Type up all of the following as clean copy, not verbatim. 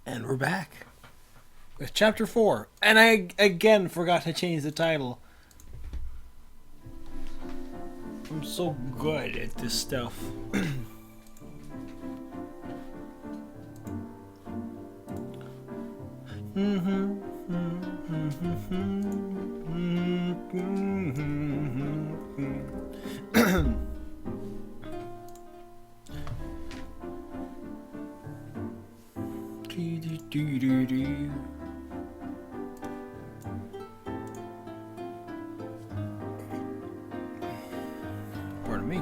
And we're back with chapter 4. And I again forgot to change the title. I'm so good at this stuff. Pardon me.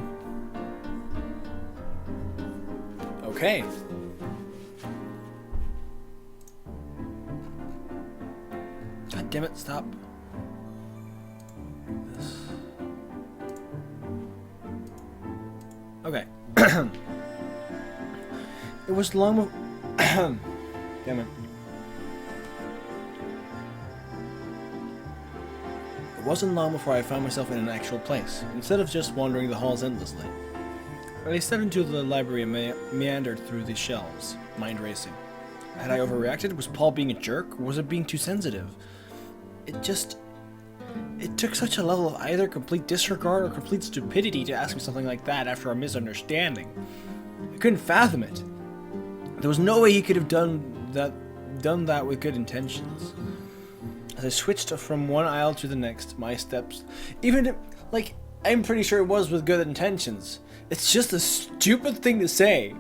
Okay. God damn it, stop. This. Okay. It was long damn it. It wasn't long before I found myself in an actual place, instead of just wandering the halls endlessly. I stepped into the library and meandered through the shelves, mind racing. Had I overreacted? Was Paul being a jerk? Or was it being too sensitive? It took such a level of either complete disregard or complete stupidity to ask me something like that after our misunderstanding. I couldn't fathom it. There was no way he could have done that with good intentions. As I switched from one aisle to the next, my steps, I'm pretty sure it was with good intentions. It's just a stupid thing to say.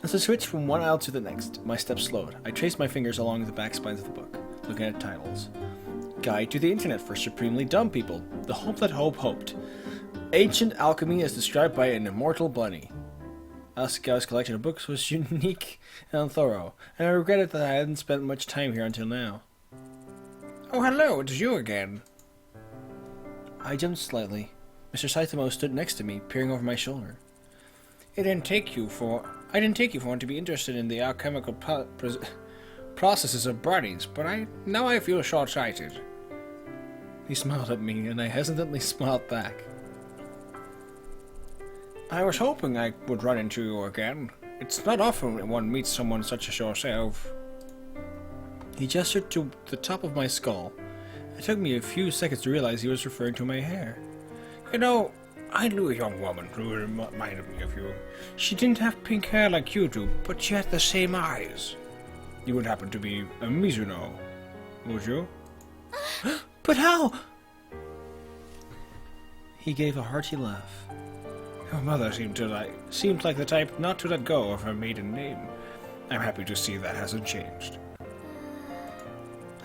As I switched from one aisle to the next, my steps slowed. I traced my fingers along the back spines of the book, looking at titles. Guide to the Internet for Supremely Dumb People. The Hope That Hope Hoped. Ancient Alchemy as described by an immortal bunny. Asagao's collection of books was unique and thorough, and I regretted that I hadn't spent much time here until now. Oh, hello, it's you again. I jumped slightly. Mr. Saitama stood next to me, peering over my shoulder. I didn't take you for one to be interested in the alchemical processes of bodies, but now I feel short-sighted. He smiled at me, and I hesitantly smiled back. I was hoping I would run into you again. It's not often one meets someone such as yourself. He gestured to the top of my skull. It took me a few seconds to realize he was referring to my hair. You know, I knew a young woman who reminded me of you. She didn't have pink hair like you do, but she had the same eyes. You would happen to be a Mizuno, would you? But how? He gave a hearty laugh. Your mother seemed like the type not to let go of her maiden name. I'm happy to see that hasn't changed.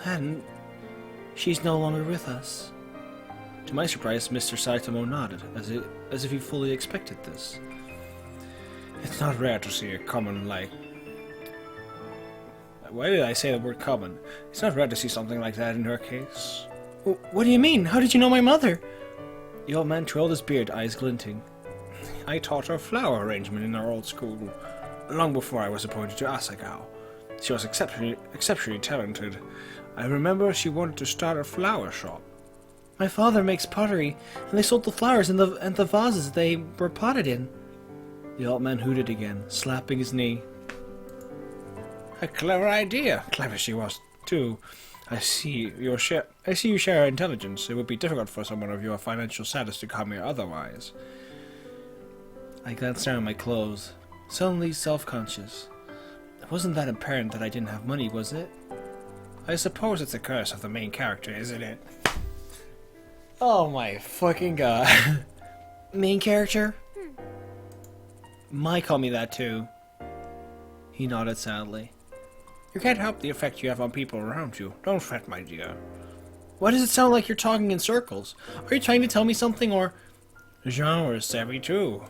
And she's no longer with us. To my surprise, Mr. Saitama nodded, as if he fully expected this. It's not rare to see a common like... Why did I say the word common? It's not rare to see something like that in her case. What do you mean? How did you know my mother? The old man twirled his beard, eyes glinting. I taught her flower arrangement in our old school, long before I was appointed to Asagao. She was exceptionally talented. I remember she wanted to start a flower shop. My father makes pottery, and they sold the flowers and the vases they were potted in. The old man hooted again, slapping his knee. A clever idea. Clever she was, too. I see you share her intelligence. It would be difficult for someone of your financial status to come here otherwise. I glanced down at my clothes, suddenly self-conscious. It wasn't that apparent that I didn't have money, was it? I suppose it's a curse of the main character, isn't it? Oh my fucking god. Main character? Mai called me that too. He nodded sadly. You can't help the effect you have on people around you. Don't fret, my dear. Why does it sound like you're talking in circles? Are you trying to tell me something, or... The genre is savvy too.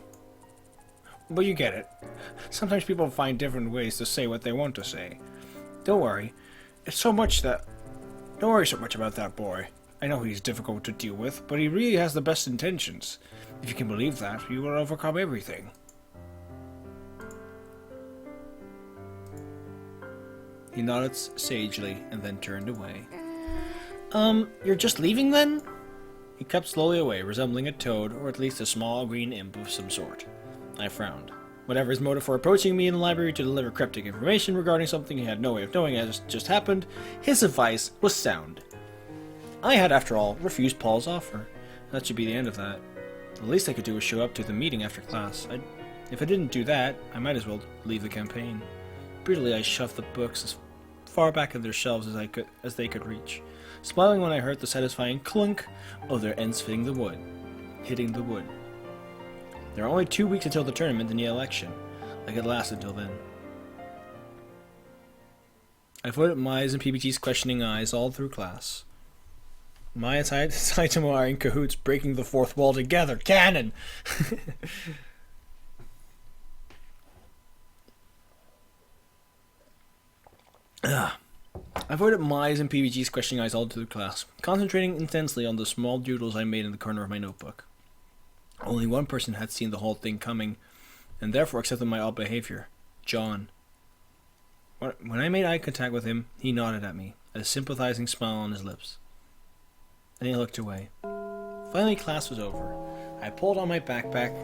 But you get it. Sometimes people find different ways to say what they want to say. Don't worry. Don't worry so much about that boy. I know he's difficult to deal with, but he really has the best intentions. If you can believe that, you will overcome everything. He nodded sagely and then turned away. You're just leaving then? He crept slowly away, resembling a toad, or at least a small green imp of some sort. I frowned. Whatever his motive for approaching me in the library to deliver cryptic information regarding something he had no way of knowing as just happened, his advice was sound. I had, after all, refused Paul's offer. That should be the end of that. The least I could do was show up to the meeting after class. If I didn't do that, I might as well leave the campaign. Brutally, I shoved the books as far back of their shelves as they could reach, smiling when I heard the satisfying clunk of their ends hitting the wood. There are only 2 weeks until the tournament and the election. I could last until then. I avoided Maya's and PBG's questioning eyes all through class. Maya and Saitama are in cahoots, breaking the fourth wall together. Cannon! I avoided Maya's and PBG's questioning eyes all through class, concentrating intensely on the small doodles I made in the corner of my notebook. Only one person had seen the whole thing coming, and therefore accepted my odd behavior. John. When I made eye contact with him, he nodded at me, a sympathizing smile on his lips. Then he looked away. Finally, class was over. I pulled on my backpack.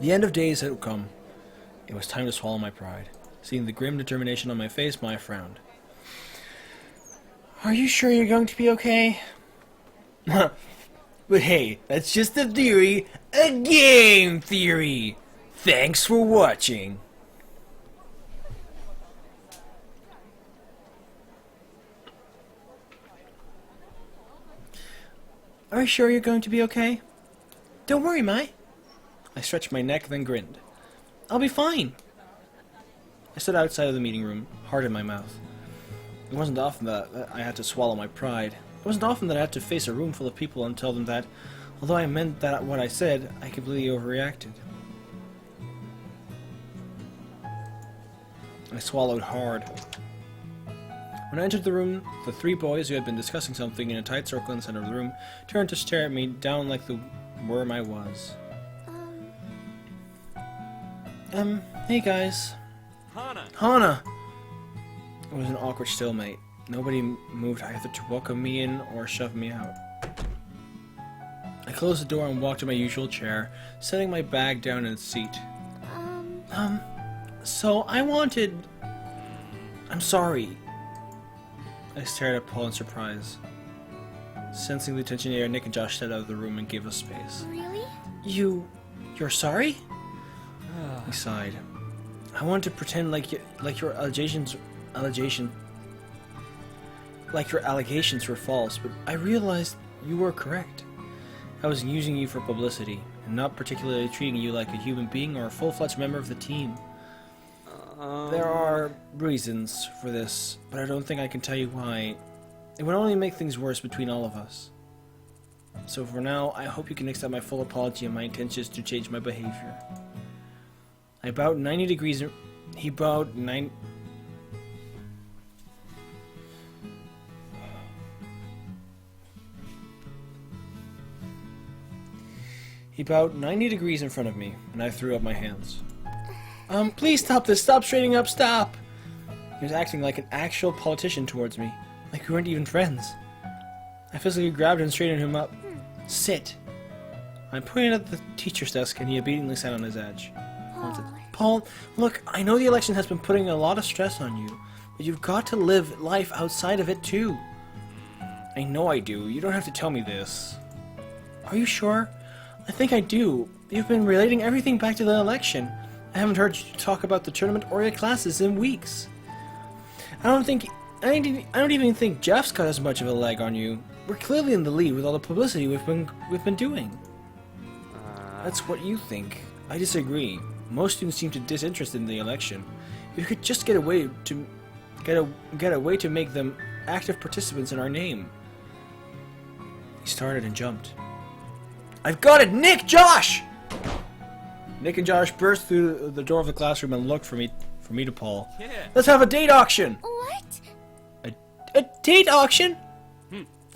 The end of days had come. It was time to swallow my pride. Seeing the grim determination on my face, Maya frowned. Are you sure you're going to be okay? But hey, that's just a theory. A game theory! Thanks for watching. Are you sure you're going to be okay? Don't worry, Mai. I stretched my neck, then grinned. I'll be fine. I stood outside of the meeting room, heart in my mouth. It wasn't often that I had to swallow my pride. It wasn't often that I had to face a room full of people and tell them that, although I meant that what I said, I completely overreacted. I swallowed hard. When I entered the room, the 3 boys who had been discussing something in a tight circle in the center of the room turned to stare at me down like the worm I was. Hey guys. Hana! It was an awkward stalemate. Nobody moved either to welcome me in or shove me out. I closed the door and walked to my usual chair, setting my bag down in its seat. So I wanted... I'm sorry. I stared at Paul in surprise. Sensing the tension in the air, Nick and Josh stepped out of the room and gave us space. Really? You're sorry? He sighed. I wanted to pretend like your allegations were false, but I realized you were correct. I was using you for publicity, and not particularly treating you like a human being or a full-fledged member of the team. There are reasons for this, but I don't think I can tell you why. It would only make things worse between all of us. So for now, I hope you can accept my full apology and my intentions to change my behavior. I bowed 90 degrees. He bowed 90 degrees in front of me, and I threw up my hands. Please stop this! Stop straightening up! Stop! He was acting like an actual politician towards me, like we weren't even friends. I physically grabbed and straightened him up. Sit! I pointed at the teacher's desk, and he obediently sat on his edge. Paul, look, I know the election has been putting a lot of stress on you, but you've got to live life outside of it too. I know I do. You don't have to tell me this. Are you sure? I think I do. You've been relating everything back to the election. I haven't heard you talk about the tournament or your classes in weeks. I don't even think Jeff's got as much of a leg on you. We're clearly in the lead with all the publicity we've been doing. That's what you think. I disagree. Most students seem to disinterested in the election. If you could just get a way to make them active participants in our name. He started and jumped. I've got it! Nick! Josh! Nick and Josh burst through the door of the classroom and looked from me to Paul. Yeah. Let's have a date auction! What? A date auction?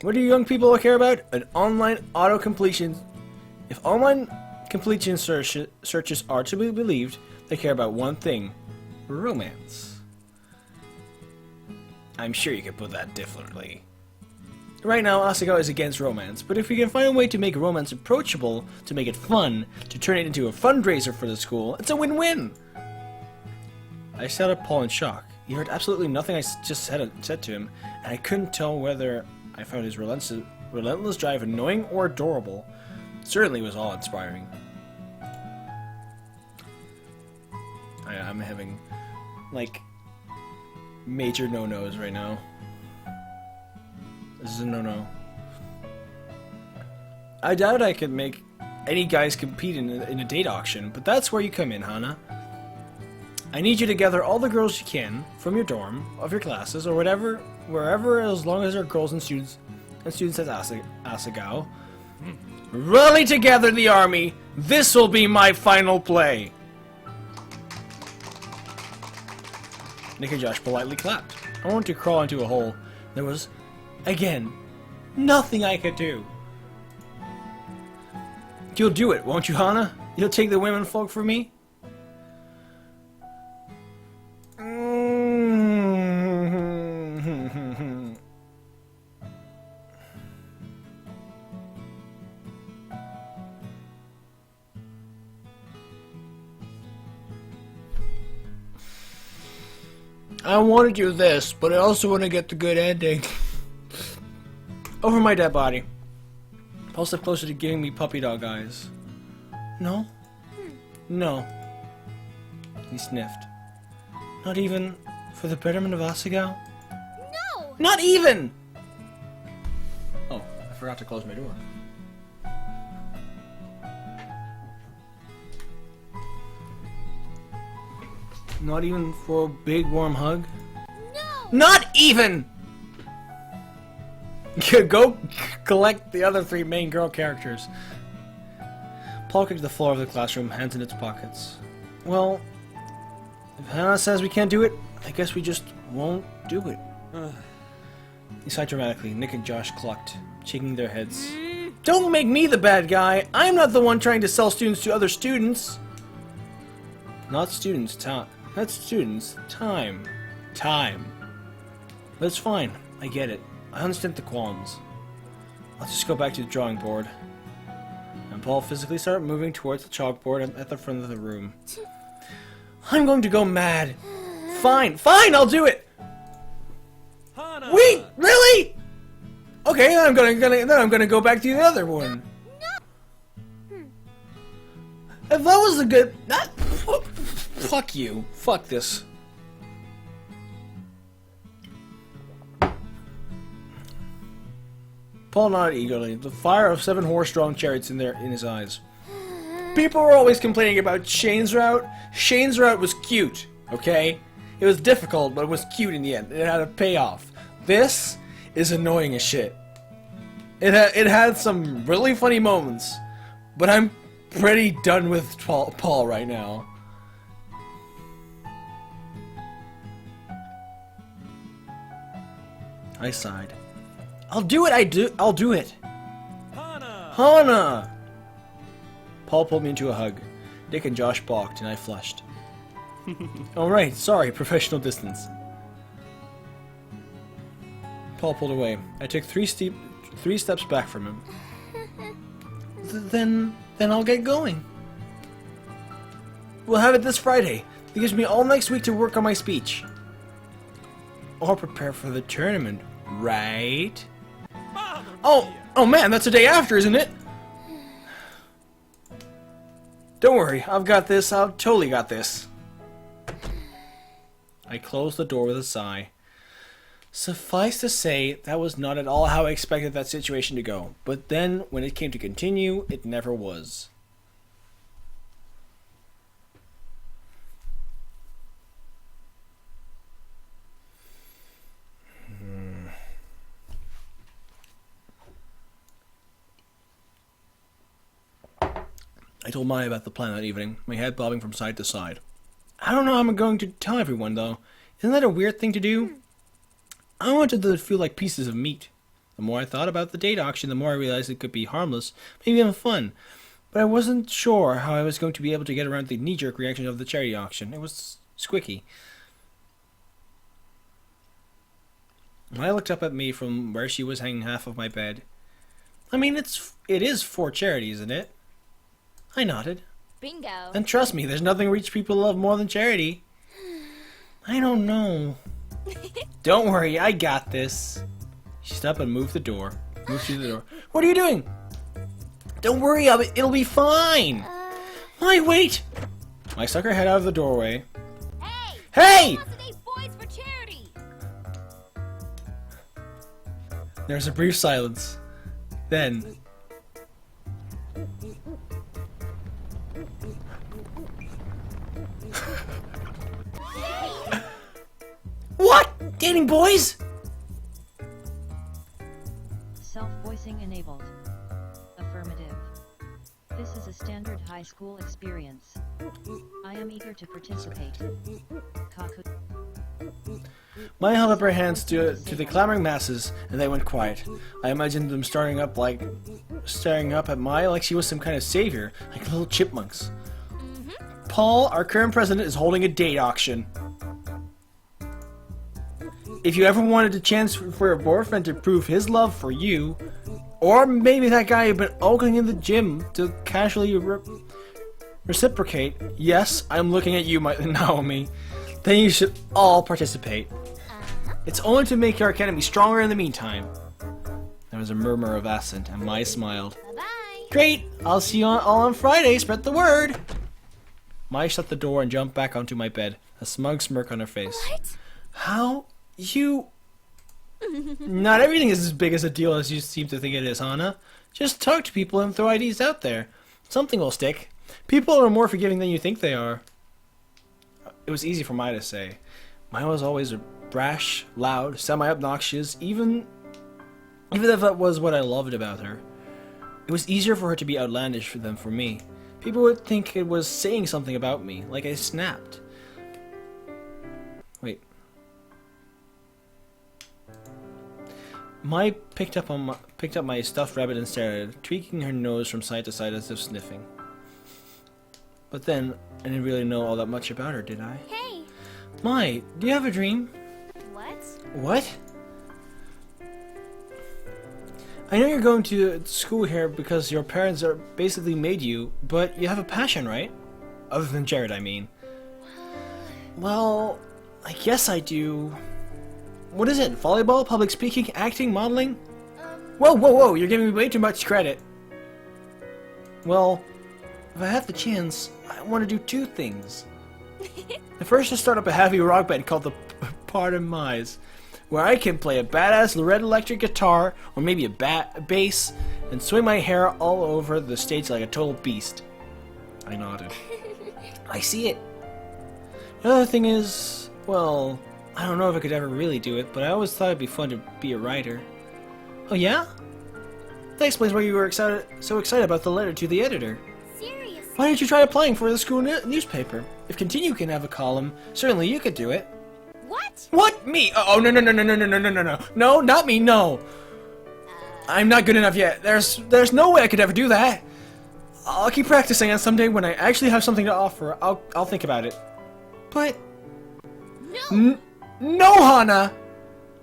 What do you young people care about? An online auto-completion. If online completion searches are to be believed, they care about one thing. Romance. I'm sure you could put that differently. Right now, Asagao is against romance, but if we can find a way to make romance approachable, to make it fun, to turn it into a fundraiser for the school, it's a win-win! I stared at Paul in shock. He heard absolutely nothing I just said to him, and I couldn't tell whether I found his relentless drive annoying or adorable. Certainly was awe-inspiring. I'm having, like, major no-nos right now. This is a no-no. I doubt I could make any guys compete in a date auction, but that's where you come in, Hana. I need you to gather all the girls you can from your dorm, of your classes, or wherever, as long as they're girls and students at Asagao. Rally together the army! This will be my final play! Nick and Josh politely clapped. I wanted to crawl into a hole. There was, again, nothing I could do. You'll do it, won't you, Hana? You'll take the women folk for me? I want to do this, but I also want to get the good ending. Over my dead body. Paul stepped closer to giving me puppy dog eyes. No? No. He sniffed. Not even for the betterment of Asagao? No! Not even! Oh, I forgot to close my door. Not even for a big warm hug? No! Not even! Go collect the other 3 main girl characters. Paul kicked the floor of the classroom, hands in its pockets. Well, if Hannah says we can't do it, I guess we just won't do it. He sighed dramatically. Nick and Josh clucked, shaking their heads. Don't make me the bad guy! I'm not the one trying to sell students to other students! Not students, time. That's students. Time. Time. But it's fine. I get it. I understand the qualms. I'll just go back to the drawing board. And Paul physically started moving towards the chalkboard at the front of the room. I'm going to go mad. Fine. Fine, I'll do it! Hana! Wait! Really? Okay, then I'm gonna go back to the other one. If that was a good... Fuck you. Fuck this. Paul nodded eagerly, the fire of 7 horse-drawn chariots in his eyes. People were always complaining about Shane's route. Shane's route was cute, okay? It was difficult, but it was cute in the end. It had a payoff. This is annoying as shit. It had some really funny moments, but I'm pretty done with Paul right now. I sighed. I'll do it, I'll do it! Hana! Hana! Paul pulled me into a hug. Nick and Josh balked, and I flushed. Alright, sorry, professional distance. Paul pulled away. I took 3 steps back from him. Then I'll get going. We'll have it this Friday. It gives me all next week to work on my speech. Or prepare for the tournament, right? Oh man, that's the day after, isn't it? Don't worry, I've got this. I've totally got this. I closed the door with a sigh. Suffice to say, that was not at all how I expected that situation to go. But then, when it came to continue, it never was. I told Maya about the plan that evening, my head bobbing from side to side. I don't know how I'm going to tell everyone, though. Isn't that a weird thing to do? I wanted them to feel like pieces of meat. The more I thought about the date auction, the more I realized it could be harmless, maybe even fun. But I wasn't sure how I was going to be able to get around the knee-jerk reaction of the charity auction. It was squicky. Maya looked up at me from where she was hanging half of my bed. I mean, it is for charity, isn't it? I nodded. Bingo. And trust me, there's nothing rich people love more than charity. I don't know. Don't worry, I got this. She stopped and moved through the door. What are you doing? Don't worry, it'll be fine. Why, wait. I stuck her head out of the doorway. Hey! Hey! Who wants to date boys for charity? There's a brief silence. Then... What? Dating boys? Self-voicing enabled. Affirmative. This is a standard high school experience. I am eager to participate. Kaku. Maya held up her hands to the clamoring masses, and they went quiet. I imagined them staring up at Maya like she was some kind of savior, like little chipmunks. Paul, our current president, is holding a date auction. If you ever wanted a chance for your boyfriend to prove his love for you, or maybe that guy you've been ogling in the gym to casually reciprocate, yes, I'm looking at you, Naomi, then you should all participate. It's only to make our academy stronger in the meantime. There was a murmur of assent, and Maya smiled. Bye-bye. Great! I'll see you all on Friday, spread the word! Maya shut the door and jumped back onto my bed, a smug smirk on her face. What? How? You... Not everything is as big as a deal as you seem to think it is, Hana. Just talk to people and throw ideas out there. Something will stick. People are more forgiving than you think they are. It was easy for Maya to say. Maya was always brash, loud, semi-obnoxious, even if that was what I loved about her. It was easier for her to be outlandish than for me. People would think it was saying something about me, like I snapped. Wait. Maya picked up my stuffed rabbit and stared at it, tweaking her nose from side to side as if sniffing. But then, I didn't really know all that much about her, did I? Hey! Mai, do you have a dream? What? What? I know you're going to school here because your parents are basically made you, but you have a passion, right? Other than Jared, I mean. Well, I guess I do. What is it? Volleyball, public speaking, acting, modeling? Whoa, whoa, whoa, you're giving me way too much credit. Well, if I have the chance, I want to do two things. The first is start up a heavy rock band called the Pardon Mize, where I can play a badass Loretta electric guitar, or maybe a bass, and swing my hair all over the stage like a total beast. I nodded. I see it. The other thing is, well, I don't know if I could ever really do it, but I always thought it'd be fun to be a writer. Oh yeah? That explains why you were so excited about the letter to the editor. Seriously? Why didn't you try applying for the school newspaper? If Continue can have a column, certainly you could do it. What? What? Me? Oh, no, no, no, no, no, no, no, no, no, no. No, not me, no. I'm not good enough yet. There's no way I could ever do that. I'll keep practicing, and someday when I actually have something to offer, I'll think about it. But... No! No, Hana!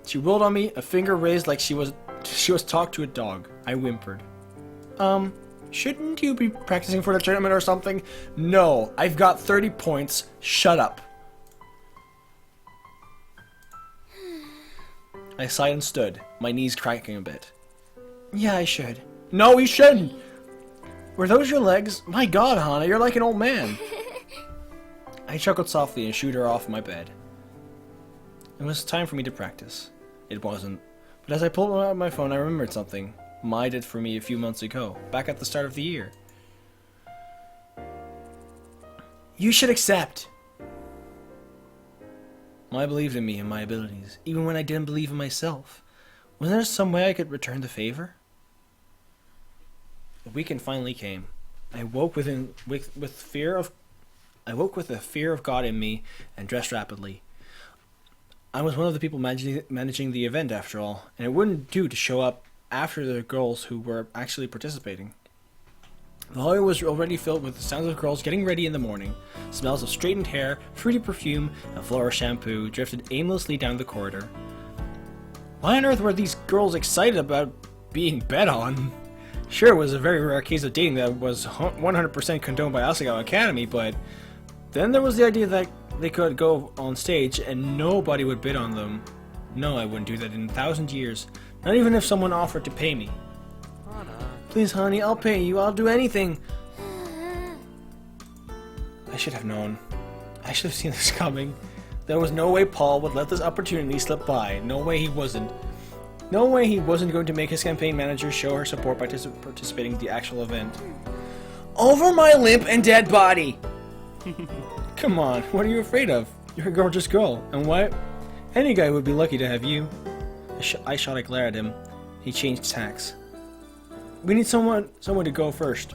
She rolled on me, a finger raised like she was talked to a dog. I whimpered. Shouldn't you be practicing for the tournament or something? No, I've got 30 points. Shut up. I sighed and stood, my knees cracking a bit. Yeah, I should. No, you shouldn't! Were those your legs? My god, Hana, you're like an old man. I chuckled softly and shooed her off my bed. It was time for me to practice. It wasn't. But as I pulled out my phone, I remembered something Mai did for me a few months ago, back at the start of the year. You should accept! Mai believed in me and my abilities, even when I didn't believe in myself. Was there some way I could return the favor? The weekend finally came. I woke with the fear of God in me and dressed rapidly. I was one of the people managing the event, after all, and it wouldn't do to show up after the girls who were actually participating. The hallway was already filled with the sounds of girls getting ready in the morning. Smells of straightened hair, fruity perfume, and floral shampoo drifted aimlessly down the corridor. Why on earth were these girls excited about being bet on? Sure, it was a very rare case of dating that was 100% condoned by Asagao Academy, but then there was the idea that they could go on stage and nobody would bid on them. No, I wouldn't do that in 1,000 years. Not even if someone offered to pay me. Hana. Please, honey, I'll pay you. I'll do anything. I should have known. I should have seen this coming. There was no way Paul would let this opportunity slip by. No way he wasn't. No way he wasn't going to make his campaign manager show her support by participating in the actual event. Over my limp and dead body! Come on, what are you afraid of? You're a gorgeous girl, and what? Any guy would be lucky to have you. I shot a glare at him. He changed tacks. We need someone to go first,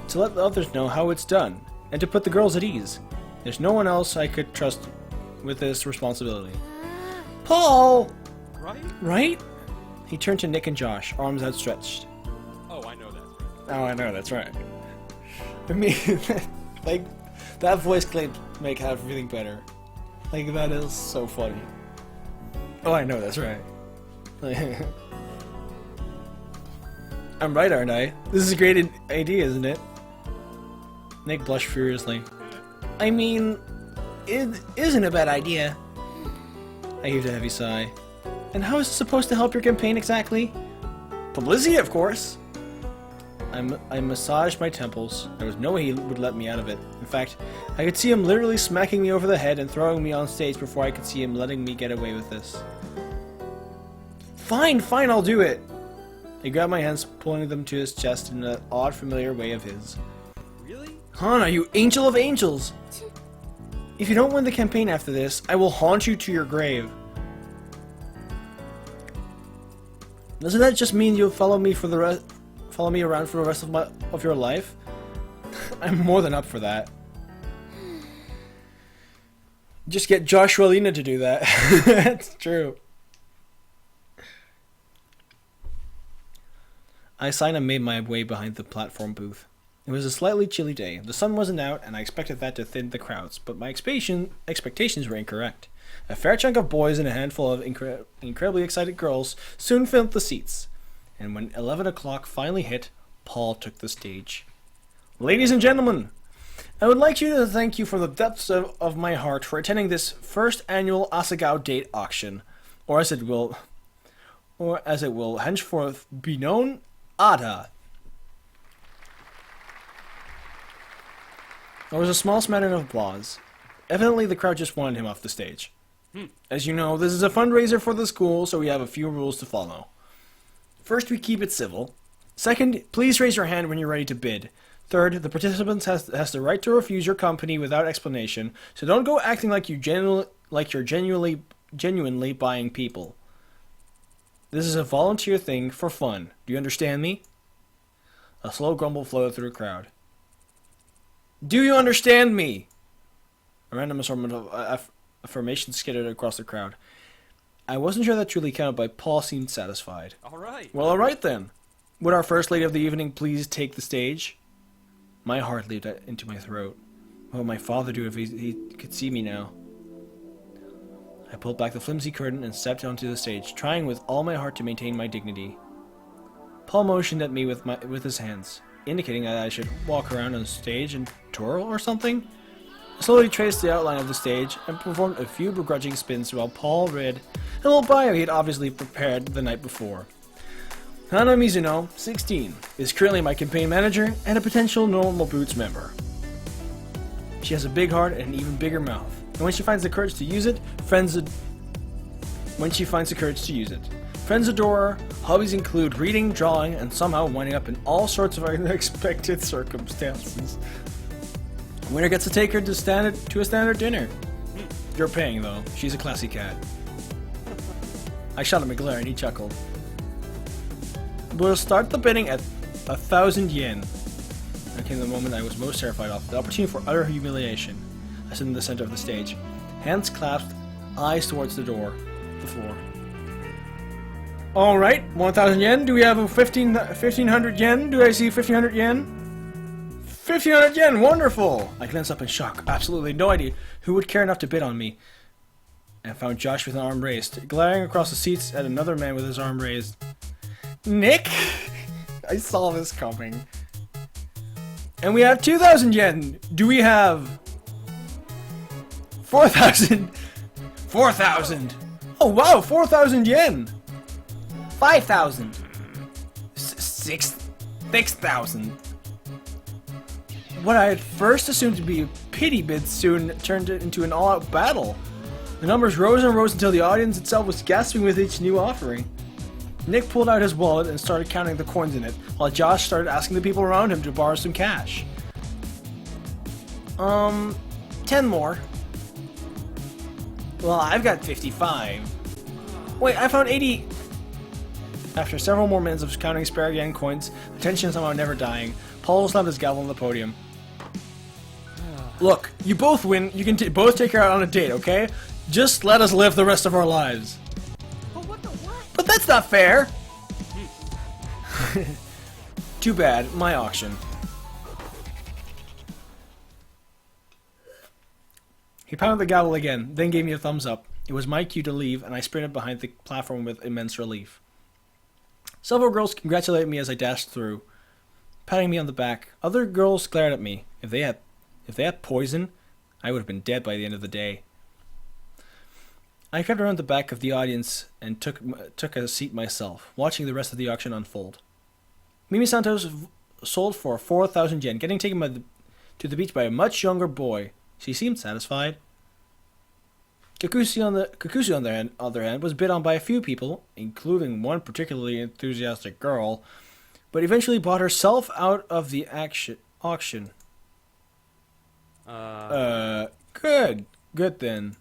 to let the others know how it's done, and to put the girls at ease. There's no one else I could trust with this responsibility. Paul! Right? Right? He turned to Nick and Josh, arms outstretched. Oh, I know that. Oh, I know, that's right. I mean, like, that voice claim make everything better. Like, that is so funny. Oh, I know, that's right. I'm right, aren't I? This is a great idea, isn't it? Nick blushed furiously. I mean, it isn't a bad idea. I heaved a heavy sigh. And how is it supposed to help your campaign exactly? Publicity, of course! I massaged my temples. There was no way he would let me out of it. In fact, I could see him literally smacking me over the head and throwing me on stage before I could see him letting me get away with this. Fine, fine, I'll do it! He grabbed my hands, pulling them to his chest in an odd, familiar way of his. Really? Hana, you angel of angels! If you don't win the campaign after this, I will haunt you to your grave. Doesn't that just mean you'll follow me around for the rest of your life? I'm more than up for that. Just get Joshua Lena to do that. That's true. I signed and made my way behind the platform booth. It was a slightly chilly day. The sun wasn't out, and I expected that to thin the crowds, but my expectations were incorrect. A fair chunk of boys and a handful of incredibly excited girls soon filled the seats. And when 11 o'clock finally hit, Paul took the stage. Ladies and gentlemen, I would like to thank you from the depths of my heart for attending this first annual Asagao date auction, or as it will henceforth be known, Ada. There was a small smattering of applause. Evidently, the crowd just wanted him off the stage. As you know, this is a fundraiser for the school, so we have a few rules to follow. First, we keep it civil. Second, please raise your hand when you're ready to bid. Third, the participants has the right to refuse your company without explanation, so don't go acting like you're genuinely buying people. This is a volunteer thing for fun. Do you understand me? A slow grumble floated through the crowd. Do you understand me? A random assortment of affirmations skittered across the crowd. I wasn't sure that truly counted, but Paul seemed satisfied. Alright. Well, alright then. Would our first lady of the evening please take the stage? My heart leaped into my throat. What would my father do if he could see me now? I pulled back the flimsy curtain and stepped onto the stage, trying with all my heart to maintain my dignity. Paul motioned at me with his hands, indicating that I should walk around on stage and twirl or something. I slowly traced the outline of the stage and performed a few begrudging spins while Paul read a little bio he had obviously prepared the night before. Hana Mizuno, 16, is currently my campaign manager and a potential Normal Boots member. She has a big heart and an even bigger mouth, and when she finds the courage to use it, friends adore her. Hobbies include reading, drawing, and somehow winding up in all sorts of unexpected circumstances. The winner gets to take her to a standard dinner. You're paying, though. She's a classy cat. I shot at McGlare and he chuckled. We'll start the bidding at 1,000 yen. There came the moment I was most terrified of, the opportunity for utter humiliation. I stood in the center of the stage, hands clasped, eyes towards the floor. Alright, 1,000 yen. Do we have a 1,500 yen? Do I see 1,500 yen? 1,500 yen, wonderful! I glanced up in shock, absolutely no idea who would care enough to bid on me. I found Josh with an arm raised, glaring across the seats at another man with his arm raised. Nick? I saw this coming. And we have 2,000 yen. Do we have 4,000? 4,000. Oh wow, 4,000 yen. 5,000. 6,000. What I had first assumed to be a pity bid soon turned it into an all-out battle. The numbers rose and rose until the audience itself was gasping with each new offering. Nick pulled out his wallet and started counting the coins in it, while Josh started asking the people around him to borrow some cash. 10 more. Well, I've got 55. Wait, I found 80. After several more minutes of counting spare yen coins, the tension somehow never dying, Paul slammed his gavel on the podium. Look, you both win. You can both take her out on a date, okay? Just let us live the rest of our lives. But what the what? But that's not fair! Too bad, my auction. He pounded the gavel again, then gave me a thumbs up. It was my cue to leave, and I sprinted behind the platform with immense relief. Several girls congratulated me as I dashed through, patting me on the back. Other girls glared at me. If they had poison, I would have been dead by the end of the day. I crept around the back of the audience and took a seat myself, watching the rest of the auction unfold. Mimi Santos sold for 4,000 yen, getting taken to the beach by a much younger boy. She seemed satisfied. Kakushi on the other hand was bid on by a few people, including one particularly enthusiastic girl, but eventually bought herself out of the auction. Good then.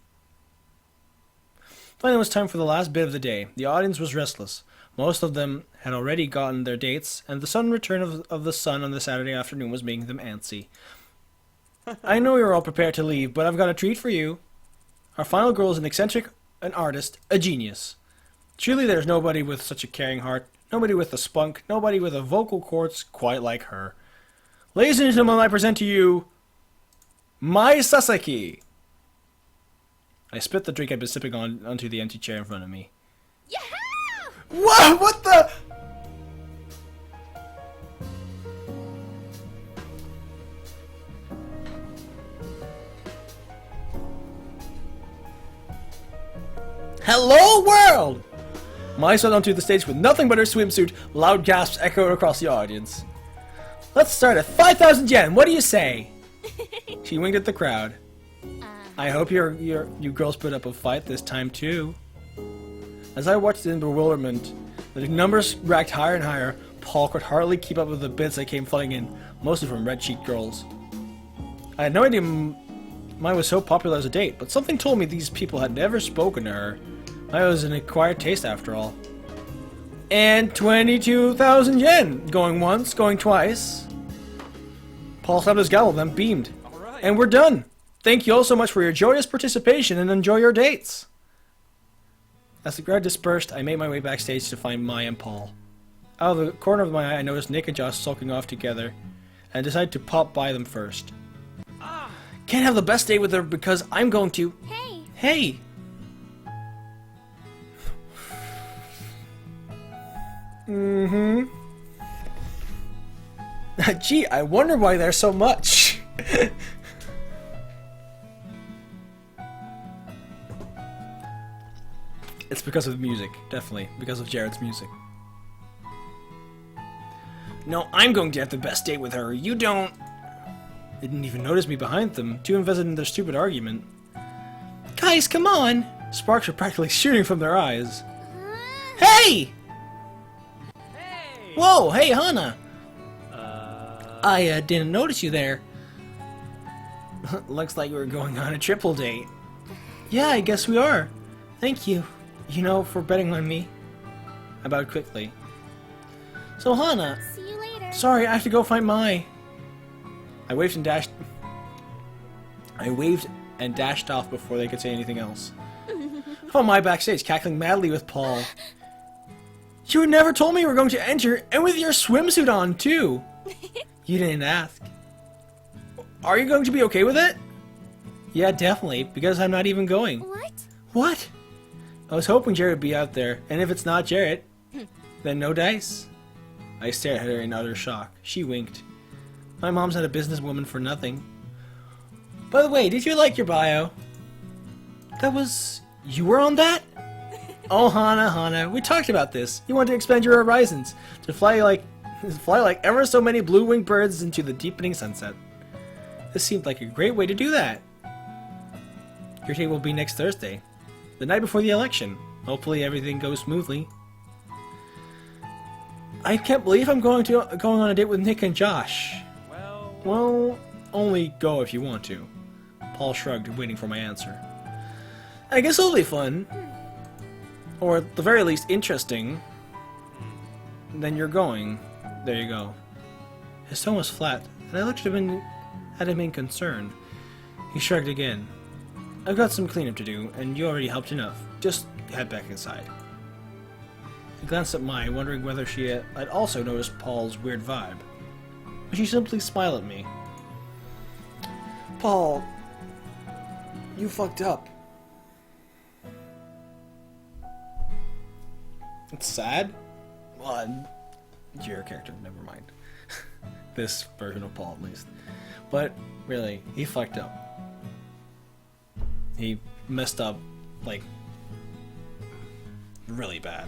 Finally, it was time for the last bit of the day. The audience was restless. Most of them had already gotten their dates, and the sudden return of the sun on the Saturday afternoon was making them antsy. I know you're all prepared to leave, but I've got a treat for you. Our final girl is an eccentric, an artist, a genius. Surely there's nobody with such a caring heart, nobody with a spunk, nobody with a vocal cords quite like her. Ladies and gentlemen, I present to you Mai Sasaki. I spit the drink I'd been sipping onto the empty chair in front of me. Yeah! What? What the? Hello, world! Mai sat onto the stage with nothing but her swimsuit. Loud gasps echoed across the audience. Let's start at 5,000 yen. What do you say? She winked at the crowd. I hope you girls put up a fight this time too. As I watched in bewilderment, the numbers racked higher and higher. Paul could hardly keep up with the bids that came flooding in, mostly from red-cheeked girls. I had no idea Mai was so popular as a date, but something told me these people had never spoken to her. Mai was an acquired taste after all. And 22,000 yen! Going once, going twice. Paul slapped his gavel, then beamed. All right. And we're done! Thank you all so much for your joyous participation and enjoy your dates! As the crowd dispersed, I made my way backstage to find Mai and Paul. Out of the corner of my eye, I noticed Nick and Josh sulking off together, and decided to pop by them first. Can't have the best day with her because I'm going to... Hey! Hey! Mm-hmm. Gee, I wonder why there's so much. It's because of the music, definitely. Because of Jared's music. No, I'm going to have the best date with her. You don't... They didn't even notice me behind them, too invested in their stupid argument. Guys, come on! Sparks were practically shooting from their eyes. Hey! Hey! Whoa, hey, Hana! I didn't notice you there. Looks like we're going on a triple date. Yeah, I guess we are. Thank you, for betting on me. I bowed quickly. So, Hana, See you later. sorry, I have to go find Mai. I waved and dashed off before they could say anything else. I found Mai backstage, cackling madly with Paul. You never told me you were going to enter, and with your swimsuit on, too. You didn't ask. Are you going to be okay with it? Yeah, definitely, because I'm not even going. What? What? I was hoping Jarrett would be out there, and if it's not Jarrett, then no dice. I stared at her in utter shock. She winked. My mom's not a businesswoman for nothing. By the way, did you like your bio? That was... You were on that? Oh, Hana, we talked about this. You want to expand your horizons, to fly like ever so many blue-winged birds into the deepening sunset. This seemed like a great way to do that. Your date will be next Thursday, the night before the election. Hopefully everything goes smoothly. I can't believe I'm going on a date with Nick and Josh. Well, only go if you want to. Paul shrugged, waiting for my answer. I guess it'll be fun. Or at the very least interesting. Then you're going. There you go. His tone was flat, and I looked at him in concern. He shrugged again. I've got some cleanup to do, and you already helped enough. Just head back inside. I glanced at Mai, wondering whether she had also noticed Paul's weird vibe. But she simply smiled at me. Paul, you fucked up. It's sad? Well, your character, never mind. This version of Paul, at least. But, really, he fucked up. He messed up, like, really bad.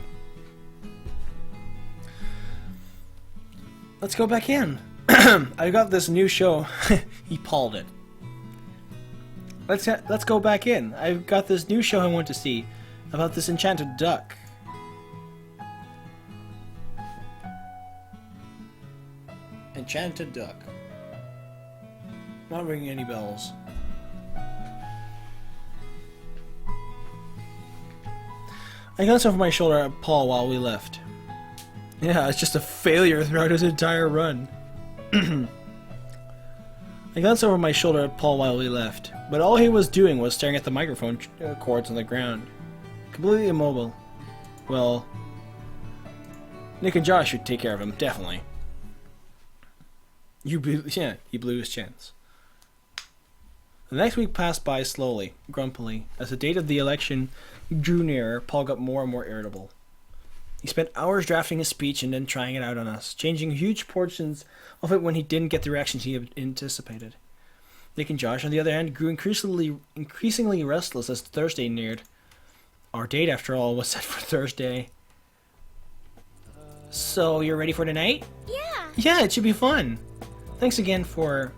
Let's go back in. I got this new show. He Pauled it. Let's go back in. I've got this new show I want to see about this enchanted duck. Enchanted duck. Not ringing any bells. I glanced over my shoulder at Paul while we left. Yeah, it's just a failure throughout his entire run. I glanced over my shoulder at Paul while we left, but all he was doing was staring at the microphone cords on the ground. Completely immobile. Well, Nick and Josh should take care of him, definitely. He blew his chance. The next week passed by slowly, grumpily. As the date of the election drew nearer, Paul got more and more irritable. He spent hours drafting his speech and then trying it out on us, changing huge portions of it when he didn't get the reactions he had anticipated. Nick and Josh, on the other hand, grew increasingly restless as Thursday neared. Our date, after all, was set for Thursday. So, you're ready for tonight? Yeah. Yeah, it should be fun. Thanks again for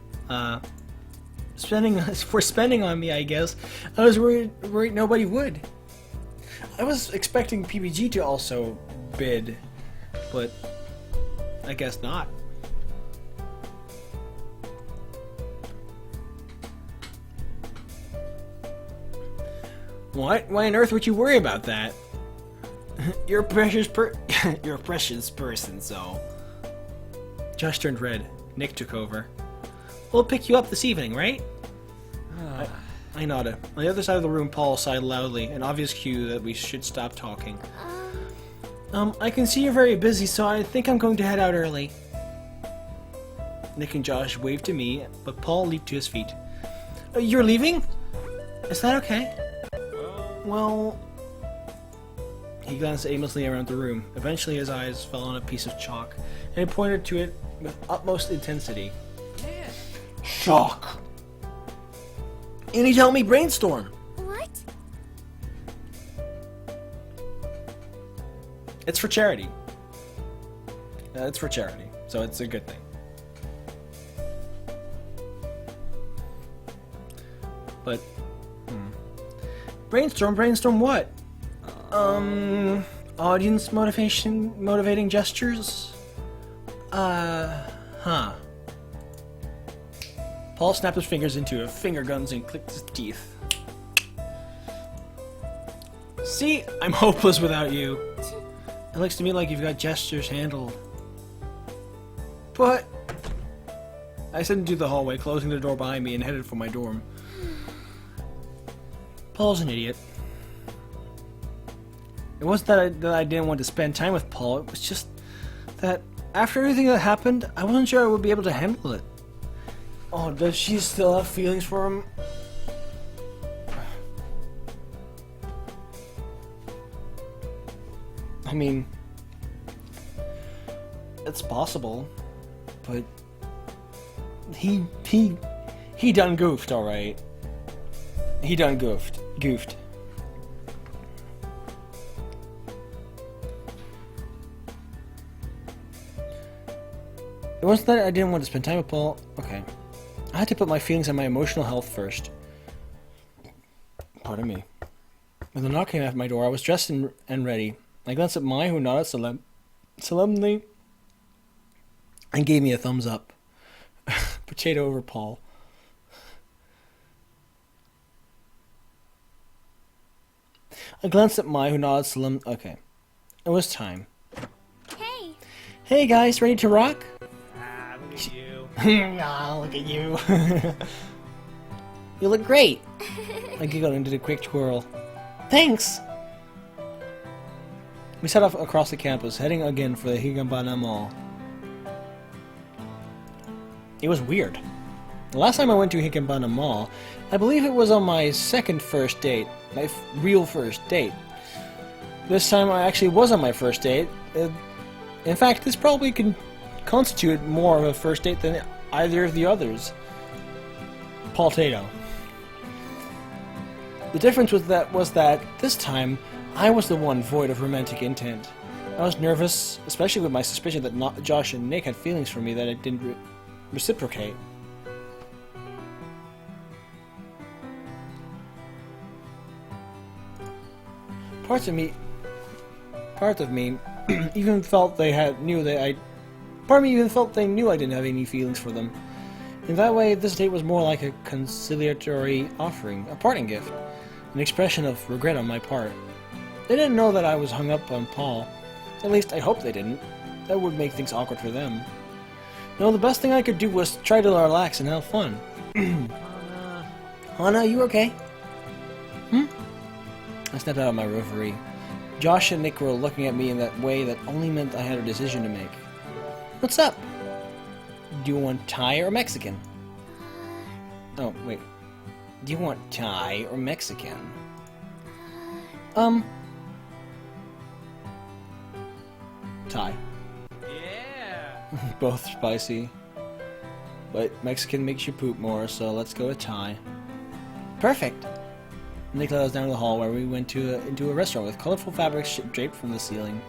spending on me, I guess. I was worried nobody would. I was expecting PPG to also bid, but I guess not. What? Why on earth would you worry about that? You're a precious you're a precious person, so. Josh turned red. Nick took over. We'll pick you up this evening, right? I nodded. On the other side of the room, Paul sighed loudly, an obvious cue that we should stop talking. I can see you're very busy, so I think I'm going to head out early. Nick and Josh waved to me, but Paul leaped to his feet. You're leaving? Is that okay? Well... He glanced aimlessly around the room. Eventually his eyes fell on a piece of chalk, and he pointed to it with utmost intensity. Shock! And he told me brainstorm! What? It's for charity. It's for charity, so it's a good thing. But, brainstorm what? Audience motivating gestures? Huh. Paul snapped his fingers into finger guns and clicked his teeth. See? I'm hopeless without you. It looks to me like you've got gestures handled. But... I sent into the hallway, closing the door behind me and headed for my dorm. Paul's an idiot. It wasn't that I didn't want to spend time with Paul, it was just that after everything that happened, I wasn't sure I would be able to handle it. Oh, does she still have feelings for him? I mean, it's possible, but he done goofed, all right. He done goofed. It wasn't that I didn't want to spend time with Paul. Okay. I had to put my feelings and my emotional health first. Pardon me. When the knock came at my door, I was dressed and ready. I glanced at Mai, who nodded solemnly and gave me a thumbs up. Potato over Paul. I glanced at Mai, who nodded solemnly. Okay. It was time. Hey. Hey guys, ready to rock? Ah, look at you. Ah, look at you. You look great. I giggled and did a quick twirl. Thanks! We set off across the campus, heading again for the Higambana Mall. It was weird. The last time I went to Higambana Mall, I believe it was on my second first date. My real first date. This time I actually was on my first date. In fact, this probably can constitute more of a first date than either of the others. Paul Tato. The difference was that this time I was the one void of romantic intent. I was nervous, especially with my suspicion that Josh and Nick had feelings for me that I didn't reciprocate. Part of me even felt they knew I didn't have any feelings for them. In that way, this date was more like a conciliatory offering, a parting gift, an expression of regret on my part. They didn't know that I was hung up on Paul. At least, I hope they didn't. That would make things awkward for them. No, the best thing I could do was try to relax and have fun. Hana, you okay? I stepped out of my reverie. Josh and Nick were looking at me in that way that only meant I had a decision to make. What's up? Do you want Thai or Mexican? Oh, wait. Do you want Thai or Mexican? Thai. Yeah. Both spicy. But Mexican makes you poop more, so let's go with Thai. Perfect! Nick led us down the hall where we went into a restaurant with colorful fabrics draped from the ceiling.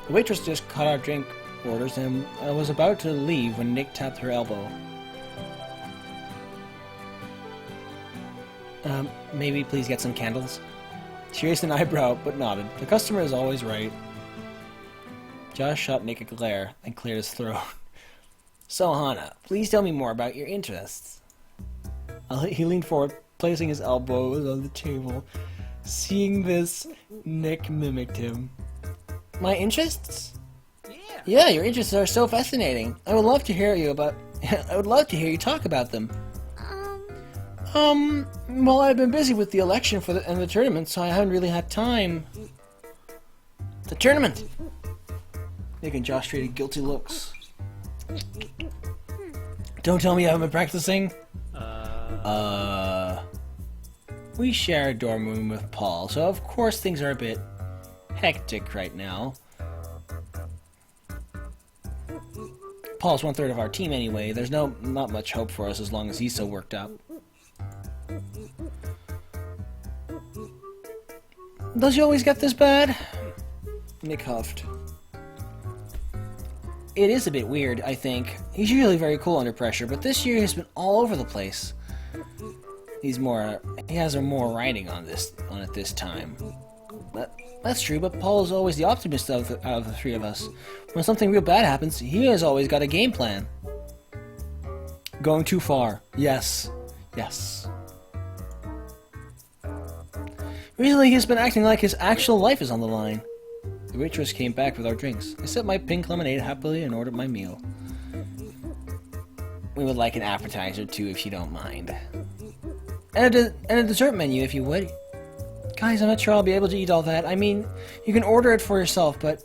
The waitress just cut our drink orders and I was about to leave when Nick tapped her elbow. Maybe please get some candles? She raised an eyebrow, but nodded. The customer is always right. Josh shot Nick a glare and cleared his throat. So, Hana, please tell me more about your interests. He leaned forward, placing his elbows on the table. Seeing this, Nick mimicked him. My interests? Yeah, your interests are so fascinating. I would love to hear you talk about them. Well, I've been busy with the election and the tournament, so I haven't really had time. The tournament! Nick and Josh traded guilty looks. Don't tell me you haven't been practicing? We share a dorm room with Paul, so of course things are a bit hectic right now. Paul's 1/3 of our team anyway. There's not much hope for us as long as he's so worked up. Does he always get this bad? Nick huffed. It is a bit weird, I think. He's usually very cool under pressure, but this year he's been all over the place. He has more riding on it this time. That's true, but Paul is always the optimist out of the three of us. When something real bad happens, he has always got a game plan. Going too far. Yes. Yes. Recently, he's been acting like his actual life is on the line. The waitress came back with our drinks. I sipped my pink lemonade happily and ordered my meal. We would like an appetizer too, if you don't mind. And a dessert menu, if you would. Guys, I'm not sure I'll be able to eat all that. I mean, you can order it for yourself, but...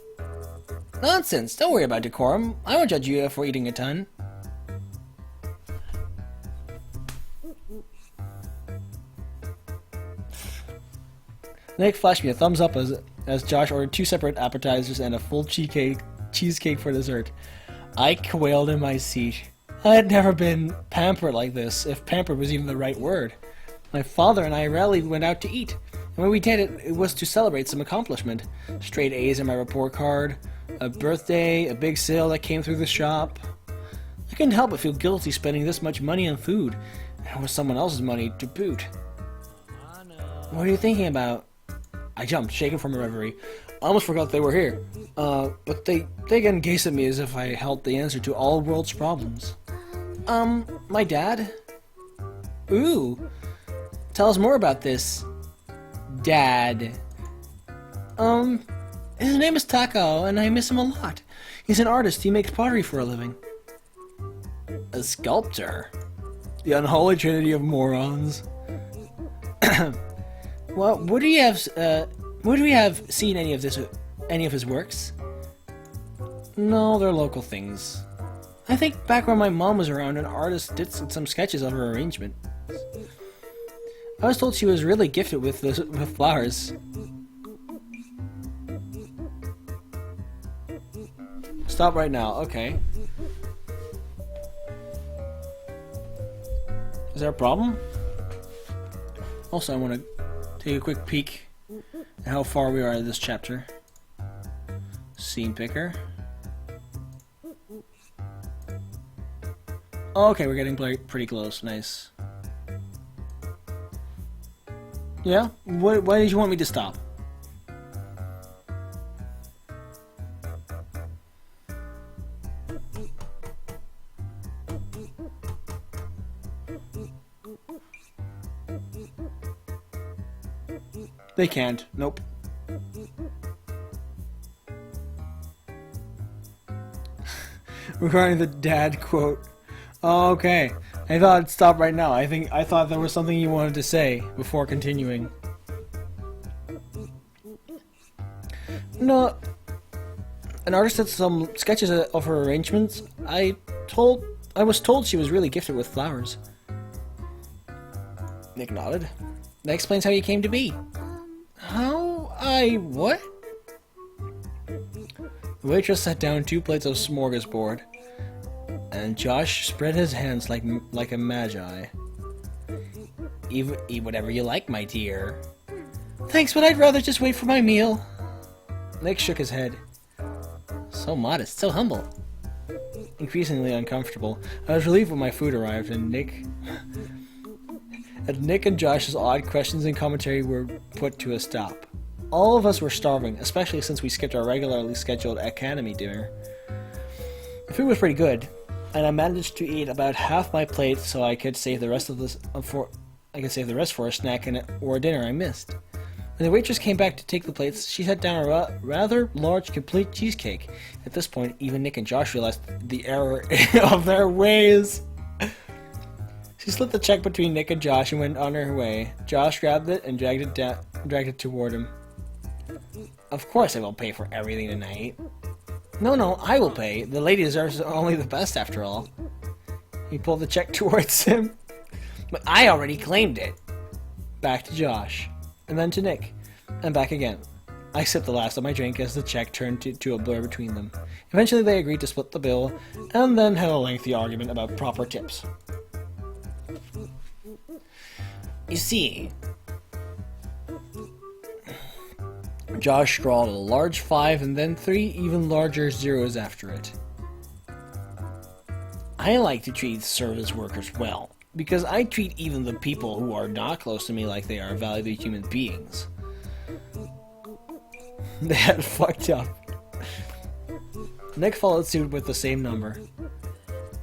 Nonsense! Don't worry about decorum. I won't judge you for eating a ton. Nick flashed me a thumbs up as Josh ordered 2 separate appetizers and a full cheesecake for dessert. I quailed in my seat. I had never been pampered like this, if pampered was even the right word. My father and I rarely went out to eat, and when we did it was to celebrate some accomplishment. Straight A's in my report card, a birthday, a big sale that came through the shop. I couldn't help but feel guilty spending this much money on food, and it was someone else's money to boot. What are you thinking about? I jumped, shaken from a reverie. I almost forgot they were here. But they again gazed at me as if I held the answer to all world's problems. My dad? Ooh. Tell us more about this. Dad. His name is Takao, and I miss him a lot. He's an artist. He makes pottery for a living. A sculptor? The unholy trinity of morons. Well, would we have seen any of his works? No, they're local things. I think back when my mom was around, an artist did some sketches of her arrangement. I was told she was really gifted with flowers. Stop right now. Okay. Is there a problem? Also, I want to take a quick peek at how far we are in this chapter. Scene picker. Okay, we're getting pretty close. Nice. Yeah? Why did you want me to stop? They can't. Nope. Regarding the dad quote. Oh, okay. I thought it'd stop right now. I thought there was something you wanted to say before continuing. No. An artist did some sketches of her arrangements. I was told she was really gifted with flowers. Nick nodded. That explains how you came to be. What? The waitress set down 2 plates of smorgasbord, and Josh spread his hands like a magi. Eat whatever you like, my dear. Thanks, but I'd rather just wait for my meal. Nick shook his head. So modest, so humble. Increasingly uncomfortable, I was relieved when my food arrived, and Nick and Josh's odd questions and commentary were put to a stop. All of us were starving, especially since we skipped our regularly scheduled academy dinner. The food was pretty good, and I managed to eat about half my plate so I could save the rest for a snack or a dinner I missed. When the waitress came back to take the plates, she set down a rather large, complete cheesecake. At this point, even Nick and Josh realized the error of their ways. She slipped the check between Nick and Josh and went on her way. Josh grabbed it and dragged it toward him. Of course I will pay for everything tonight. No, I will pay. The lady deserves only the best after all. He pulled the check towards him. But I already claimed it. Back to Josh. And then to Nick. And back again. I sipped the last of my drink as the check turned to a blur between them. Eventually they agreed to split the bill, and then had a lengthy argument about proper tips. You see, Josh scrawled a large 5 and then 3 even larger zeros after it. I like to treat service workers well, because I treat even the people who are not close to me like they are valuable human beings. They had fucked up. Nick followed suit with the same number.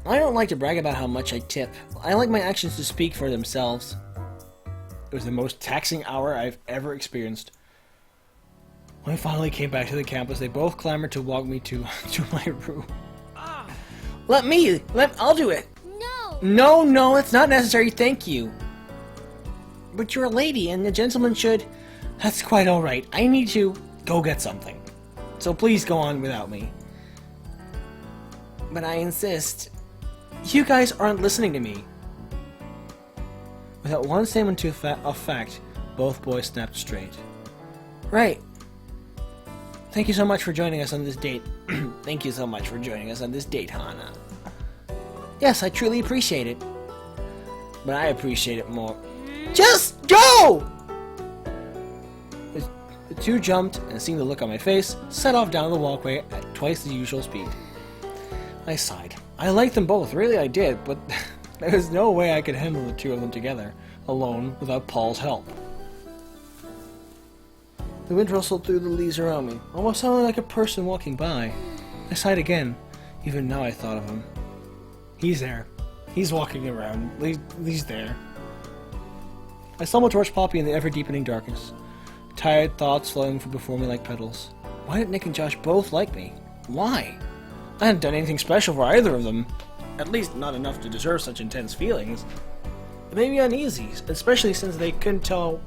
I don't like to brag about how much I tip. I like my actions to speak for themselves. It was the most taxing hour I've ever experienced. When I finally came back to the campus, they both clamored to walk me to my room. I'll do it. No, it's not necessary, thank you. But you're a lady, and the gentleman should... That's quite alright. I need to go get something. So please go on without me. But I insist. You guys aren't listening to me. Without one statement of fact, both boys snapped straight. Right. Thank you so much for joining us on this date. Thank you so much for joining us on this date, Hana. Yes, I truly appreciate it. But I appreciate it more. Just go! The two jumped, and seeing the look on my face, set off down the walkway at twice the usual speed. I sighed. I liked them both, really I did, but there was no way I could handle the two of them together, alone, without Paul's help. The wind rustled through the leaves around me, almost sounding like a person walking by. I sighed again. Even now I thought of him. He's there. He's walking around. He's there. I stumbled towards Poppy in the ever-deepening darkness. Tired thoughts flowing from before me like petals. Why did Nick and Josh both like me? Why? I hadn't done anything special for either of them. At least not enough to deserve such intense feelings. It made me uneasy, especially since they couldn't tell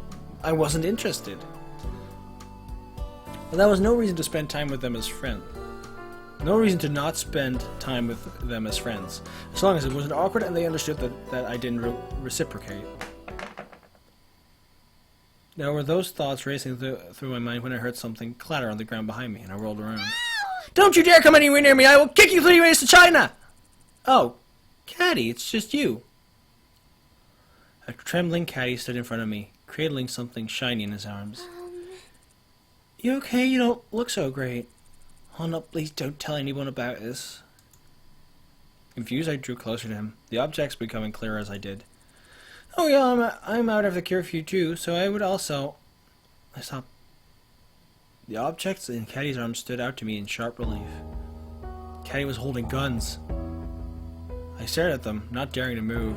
I wasn't interested. But that was no reason to spend time with them as friends. No reason to not spend time with them as friends. As long as it wasn't awkward and they understood that I didn't reciprocate. There were those thoughts racing through my mind when I heard something clatter on the ground behind me and I rolled around. Don't you dare come anywhere near me! I will kick you 3 ways to China! Oh, Caddy, it's just you. A trembling Caddy stood in front of me, cradling something shiny in his arms. You okay? You don't look so great. Oh no, please don't tell anyone about this. Confused, I drew closer to him, the objects becoming clearer as I did. Oh yeah, I'm out of the curfew too, so I would also... I stopped. The objects in Caddy's arms stood out to me in sharp relief. Caddy was holding guns. I stared at them, not daring to move.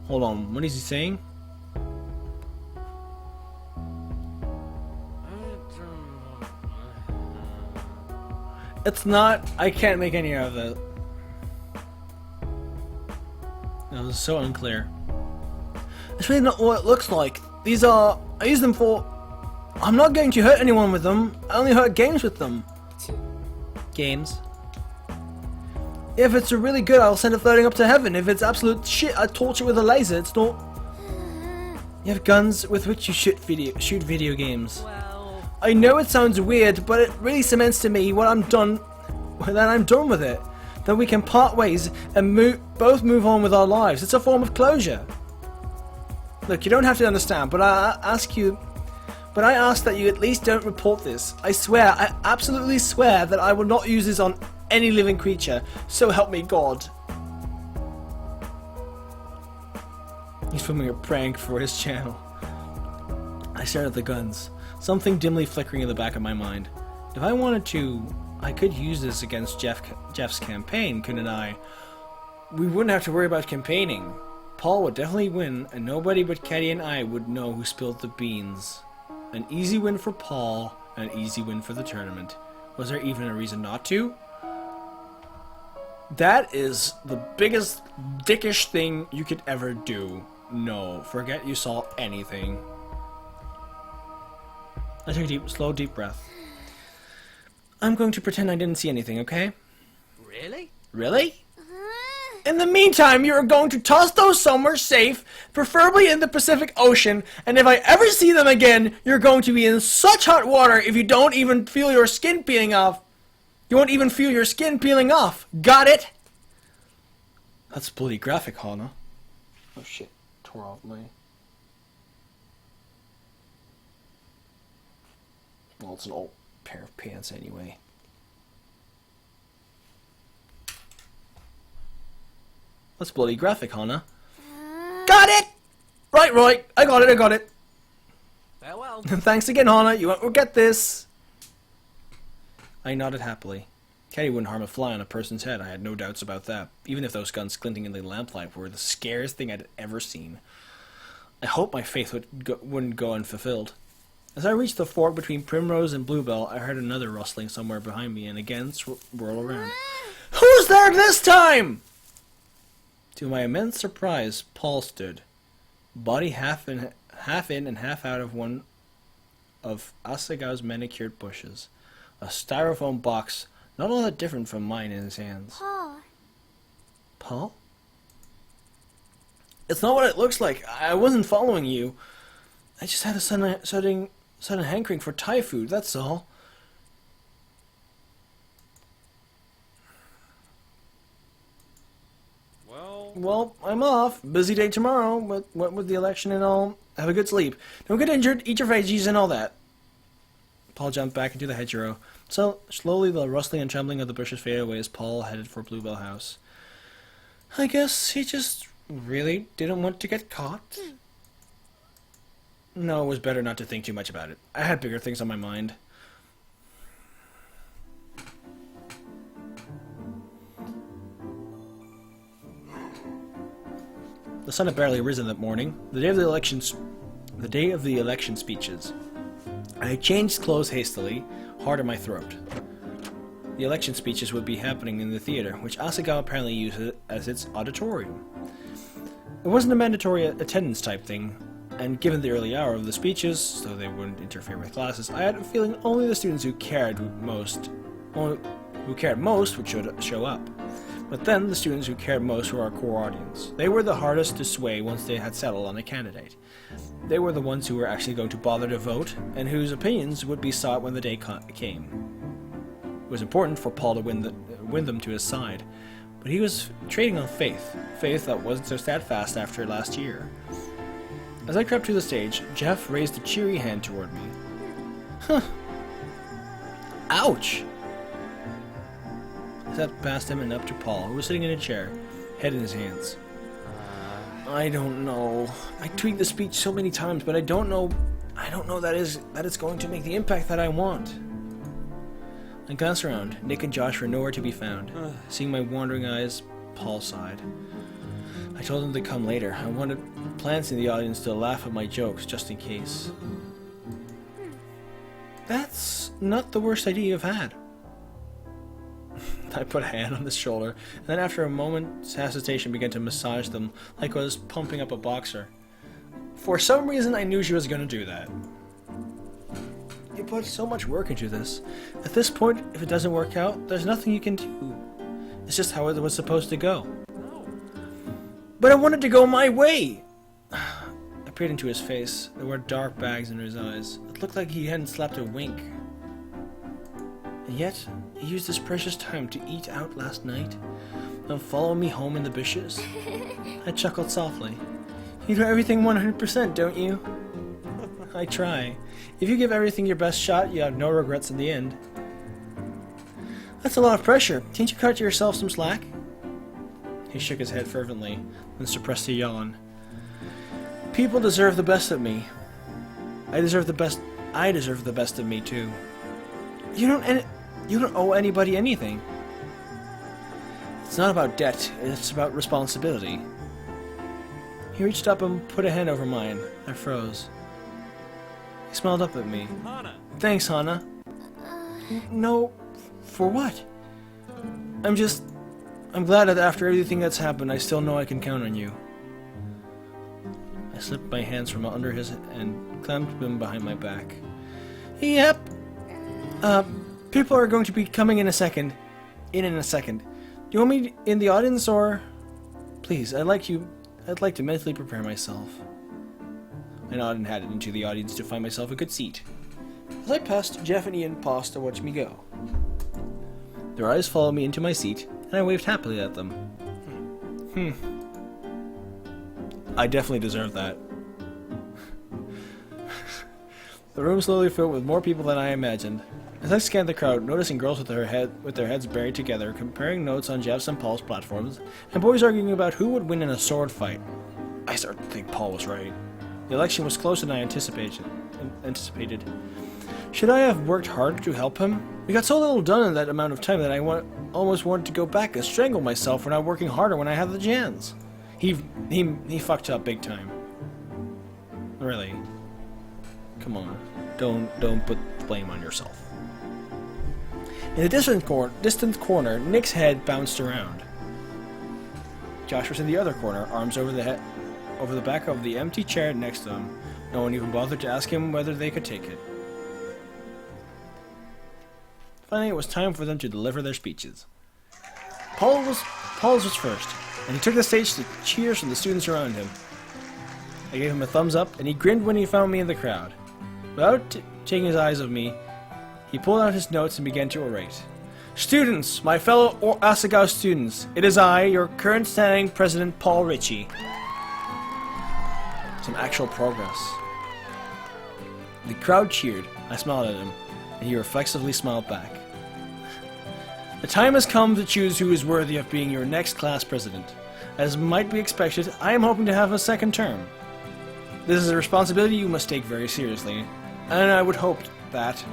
Hold on, what is he saying? It's not... I can't make any of it. It was so unclear. It's really not what it looks like. These are... I use them for... I'm not going to hurt anyone with them. I only hurt games with them. Games. If it's really good, I'll send it floating up to heaven. If it's absolute shit, I torch it with a laser. It's not... You have guns with which you shoot video games. I know it sounds weird, but it really cements to me that I'm done with it. That we can part ways and both move on with our lives. It's a form of closure. Look, you don't have to understand, but I ask that you at least don't report this. I swear, I absolutely swear that I will not use this on any living creature. So help me God. He's filming a prank for his channel. I stared at the guns. Something dimly flickering in the back of my mind. If I wanted to, I could use this against Jeff's campaign, couldn't I? We wouldn't have to worry about campaigning. Paul would definitely win, and nobody but Caddy and I would know who spilled the beans. An easy win for Paul, and an easy win for the tournament. Was there even a reason not to? That is the biggest dickish thing you could ever do. No, forget you saw anything. I took a slow, deep breath. I'm going to pretend I didn't see anything, okay? Really? Really? In the meantime, you are going to toss those somewhere safe, preferably in the Pacific Ocean, and if I ever see them again, you're going to be in such hot water if you don't even feel your skin peeling off. You won't even feel your skin peeling off. Got it? That's bloody graphic, Hana. Oh shit, tore off my... Well, it's an old pair of pants anyway. That's bloody graphic, Hana. Got it! Right. I got it. Farewell. Thanks again, Hana. You won't forget this. I nodded happily. Caddy wouldn't harm a fly on a person's head. I had no doubts about that. Even if those guns glinting in the lamplight were the scariest thing I'd ever seen. I hoped my faith wouldn't go unfulfilled. As I reached the fork between Primrose and Bluebell, I heard another rustling somewhere behind me and again whirl around. Who's there this time? To my immense surprise, Paul stood, body half in and half out of one of Asagao's manicured bushes, a styrofoam box not all that different from mine in his hands. Paul. Paul? It's not what it looks like. I wasn't following you. I just had a sudden hankering for Thai food, that's all. Well, I'm off. Busy day tomorrow, but what with the election and all, have a good sleep. Don't get injured, eat your veggies and all that. Paul jumped back into the hedgerow. So, slowly the rustling and trembling of the bushes faded away as Paul headed for Bluebell House. I guess he just really didn't want to get caught. No, it was better not to think too much about it. I had bigger things on my mind. The sun had barely risen that morning, the day of the election speeches. I changed clothes hastily, hard in my throat. The election speeches would be happening in the theater, which Asagao apparently used as its auditorium. It wasn't a mandatory attendance type thing, and given the early hour of the speeches, so they wouldn't interfere with classes, I had a feeling only the students who cared most would show up. But then, the students who cared most were our core audience. They were the hardest to sway once they had settled on a candidate. They were the ones who were actually going to bother to vote, and whose opinions would be sought when the day came. It was important for Paul to win them to his side, but he was trading on faith that wasn't so steadfast after last year. As I crept to the stage, Jeff raised a cheery hand toward me. Huh. Ouch! I stepped past him and up to Paul, who was sitting in a chair, head in his hands. I don't know. I tweaked the speech so many times, but I don't know that it's going to make the impact that I want. I glanced around. Nick and Josh were nowhere to be found. Seeing my wandering eyes, Paul sighed. I told them to come later. I wanted plants in the audience to laugh at my jokes, just in case. That's not the worst idea you've had. I put a hand on his shoulder, and then after a moment's hesitation began to massage them like I was pumping up a boxer. For some reason I knew she was going to do that. You put so much work into this. At this point, if it doesn't work out, there's nothing you can do. It's just how it was supposed to go. But I wanted to go my way! I peered into his face. There were dark bags in his eyes. It looked like he hadn't slept a wink. And yet, he used this precious time to eat out last night and follow me home in the bushes. I chuckled softly. You do everything 100%, don't you? I try. If you give everything your best shot, you have no regrets in the end. That's a lot of pressure. Can't you cut yourself some slack? He shook his head fervently, then suppressed a yawn. People deserve the best of me. I deserve the best of me, too. You don't owe anybody anything. It's not about debt, it's about responsibility. He reached up and put a hand over mine. I froze. He smiled up at me. Hana. Thanks, Hana. No, for what? I'm glad that after everything that's happened, I still know I can count on you. I slipped my hands from under his and clamped them behind my back. Yep. People are going to be coming in a second. In a second. Do you want me in the audience or? Please, I'd like to mentally prepare myself. I nodded and headed into the audience to find myself a good seat. As I passed, Jeff and Ian paused to watch me go. Their eyes followed me into my seat, and I waved happily at them. I definitely deserve that. The room slowly filled with more people than I imagined. As I scanned the crowd, noticing girls with their heads buried together, comparing notes on Jeff's and Paul's platforms, and boys arguing about who would win in a sword fight, I started to think Paul was right. The election was closer than I anticipated. Should I have worked harder to help him? We got so little done in that amount of time that I almost wanted to go back and strangle myself for not working harder when I had the chance. He fucked up big time. Really. Come on. Don't put the blame on yourself. In a distant corner, Nick's head bounced around. Josh was in the other corner, arms over the back of the empty chair next to him. No one even bothered to ask him whether they could take it. Finally, it was time for them to deliver their speeches. Paul's was first. and he took the stage to cheers from the students around him. I gave him a thumbs up, and he grinned when he found me in the crowd. Without taking his eyes off me, he pulled out his notes and began to orate. Students, my fellow Asagao students, it is I, your current standing president, Paul Ritchie. Some actual progress. The crowd cheered. I smiled at him, and he reflexively smiled back. The time has come to choose who is worthy of being your next class president. As might be expected, I am hoping to have a second term. This is a responsibility you must take very seriously, and I would hope that...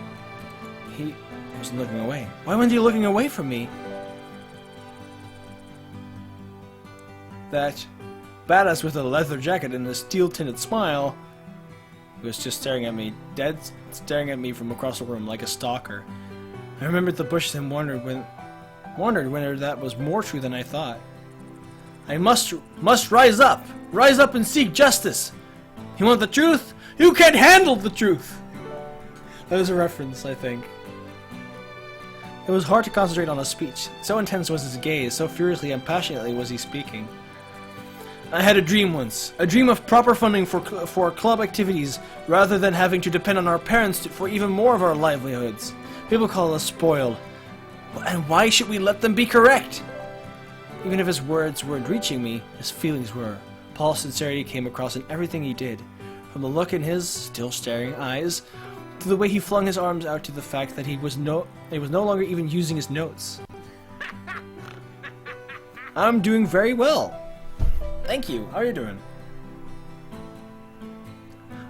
He wasn't looking away. Why wasn't he looking away from me? That badass with a leather jacket and a steel-tinted smile was just staring at me, dead staring at me from across the room like a stalker. I remembered the bushes and wondered whether that was more true than I thought. I must rise up and seek justice. You want the truth? You can't handle the truth. That was a reference, I think. It was hard to concentrate on his speech. So intense was his gaze, so furiously and passionately was he speaking. I had a dream once. A dream of proper funding for club activities, rather than having to depend on our parents for even more of our livelihoods. People call us spoiled. And why should we let them be correct? Even if his words weren't reaching me, his feelings were. Paul's sincerity came across in everything he did. From the look in his still staring eyes, to the way he flung his arms out, to the fact that he was no longer even using his notes. I'm doing very well. Thank you. How are you doing?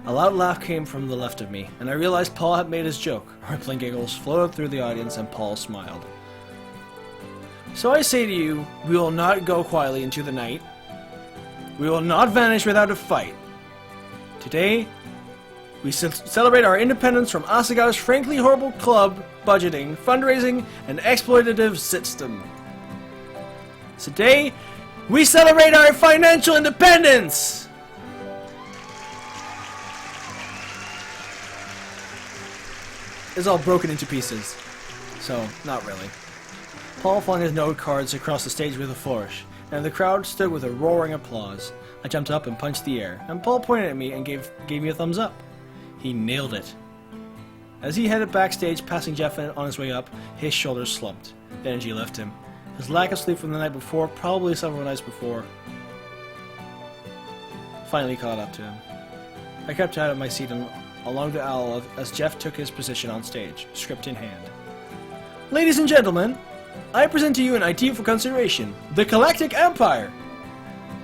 A loud laugh came from the left of me, and I realized Paul had made his joke. Rippling giggles floated through the audience, and Paul smiled. So I say to you, we will not go quietly into the night. We will not vanish without a fight. Today, we celebrate our independence from Asagao's frankly horrible club, budgeting, fundraising, and exploitative system. Today, we celebrate our financial independence! It's all broken into pieces. So, not really. Paul flung his note cards across the stage with a flourish, and the crowd stood with a roaring applause. I jumped up and punched the air, and Paul pointed at me and gave me a thumbs up. He nailed it. As he headed backstage, passing Jeff on his way up, his shoulders slumped. The energy left him. His lack of sleep from the night before, probably several nights before, finally caught up to him. I crept out of my seat along the aisle as Jeff took his position on stage, script in hand. Ladies and gentlemen, I present to you an idea for consideration, the Galactic Empire!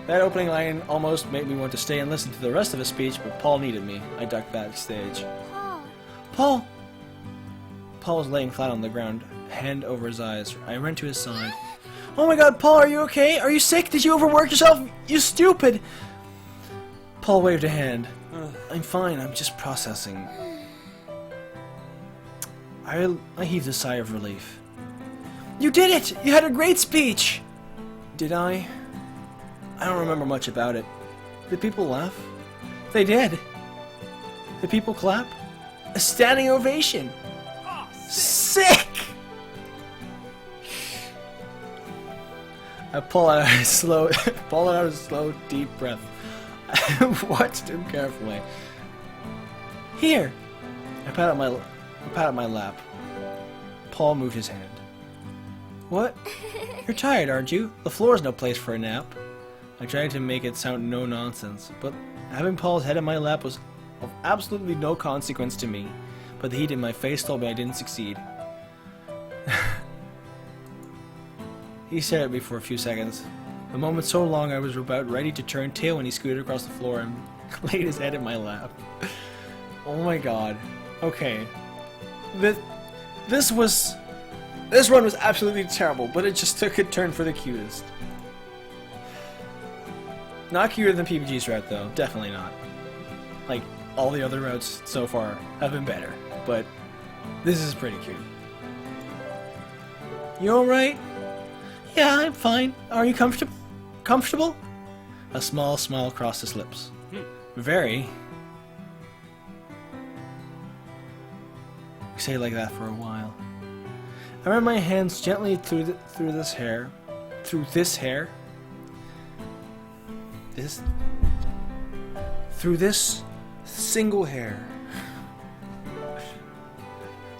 That opening line almost made me want to stay and listen to the rest of his speech, but Paul needed me. I ducked backstage. Paul! Paul was laying flat on the ground, hand over his eyes. I ran to his side. Oh my god, Paul, are you okay? Are you sick? Did you overwork yourself? You stupid! Paul waved a hand. I'm fine, I'm just processing. I heaved a sigh of relief. You did it! You had a great speech! Did I? I don't remember much about it. Did people laugh? They did. Did people clap? A standing ovation! Oh, Sick! I pull out a slow, deep breath. I watched him carefully. Here! I pat at my lap. Paul moved his hand. What? You're tired, aren't you? The floor's no place for a nap. I tried to make it sound no nonsense, but having Paul's head in my lap was of absolutely no consequence to me. But the heat in my face told me I didn't succeed. He stared at me for a few seconds. A moment so long I was about ready to turn tail when he scooted across the floor and laid his head in my lap. Oh my god. Okay. This run was absolutely terrible, but it just took a turn for the cutest. Not cuter than PPG's route, though. Definitely not. Like, all the other routes so far have been better, but this is pretty cute. You alright? Yeah, I'm fine. Are you comfortable? Comfortable? A small smile crossed his lips. Very. We stayed like that for a while. I ran my hands gently through this hair. This... Through this single hair.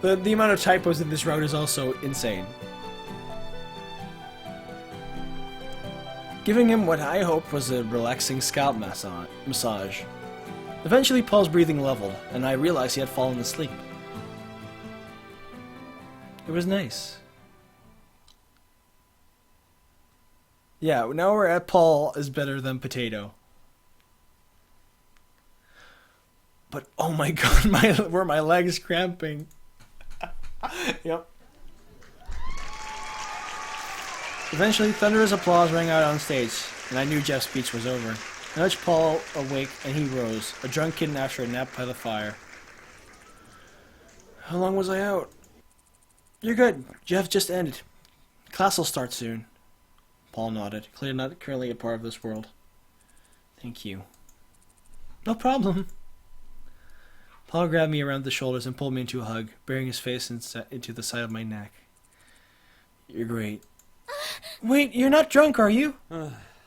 The amount of typos in this route is also insane. Giving him what I hoped was a relaxing scalp massage. Eventually, Paul's breathing leveled, and I realized he had fallen asleep. It was nice. Yeah, now we're at Paul is better than Potato. But oh my god, were my legs cramping? Yep. Eventually, thunderous applause rang out on stage, and I knew Jeff's speech was over. I nudged Paul awake, and he rose, a drunk kitten after a nap by the fire. How long was I out? You're good. Jeff just ended. Class will start soon. Paul nodded, clearly not currently a part of this world. Thank you. No problem. Paul grabbed me around the shoulders and pulled me into a hug, burying his face into the side of my neck. You're great. Wait, you're not drunk, are you?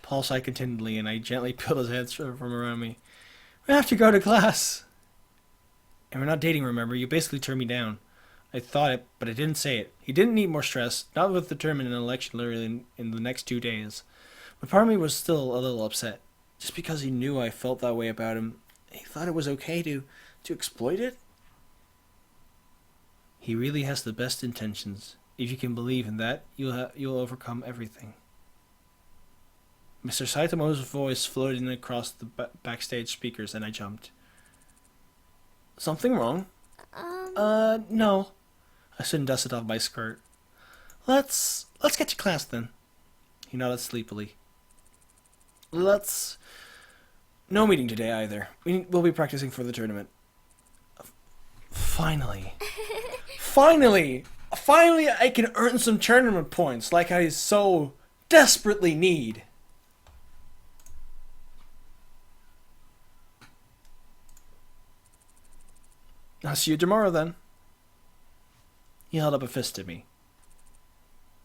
Paul sighed contentedly, and I gently peeled his hands from around me. We have to go to class. And we're not dating, remember? You basically turned me down. I thought it, but I didn't say it. He didn't need more stress, not with determining an election literally in the next 2 days. But part of me was still a little upset. Just because he knew I felt that way about him, he thought it was okay to exploit it? He really has the best intentions. If you can believe in that, you'll overcome everything. Mr. Saitomo's voice floated in across the backstage speakers, and I jumped. Something wrong? No. I stood and dusted off my skirt. Let's get to class then. He nodded sleepily. No meeting today either. We'll be practicing for the tournament. Finally. Finally! Finally I can earn some tournament points like I so desperately need. I'll see you tomorrow then. He held up a fist at me.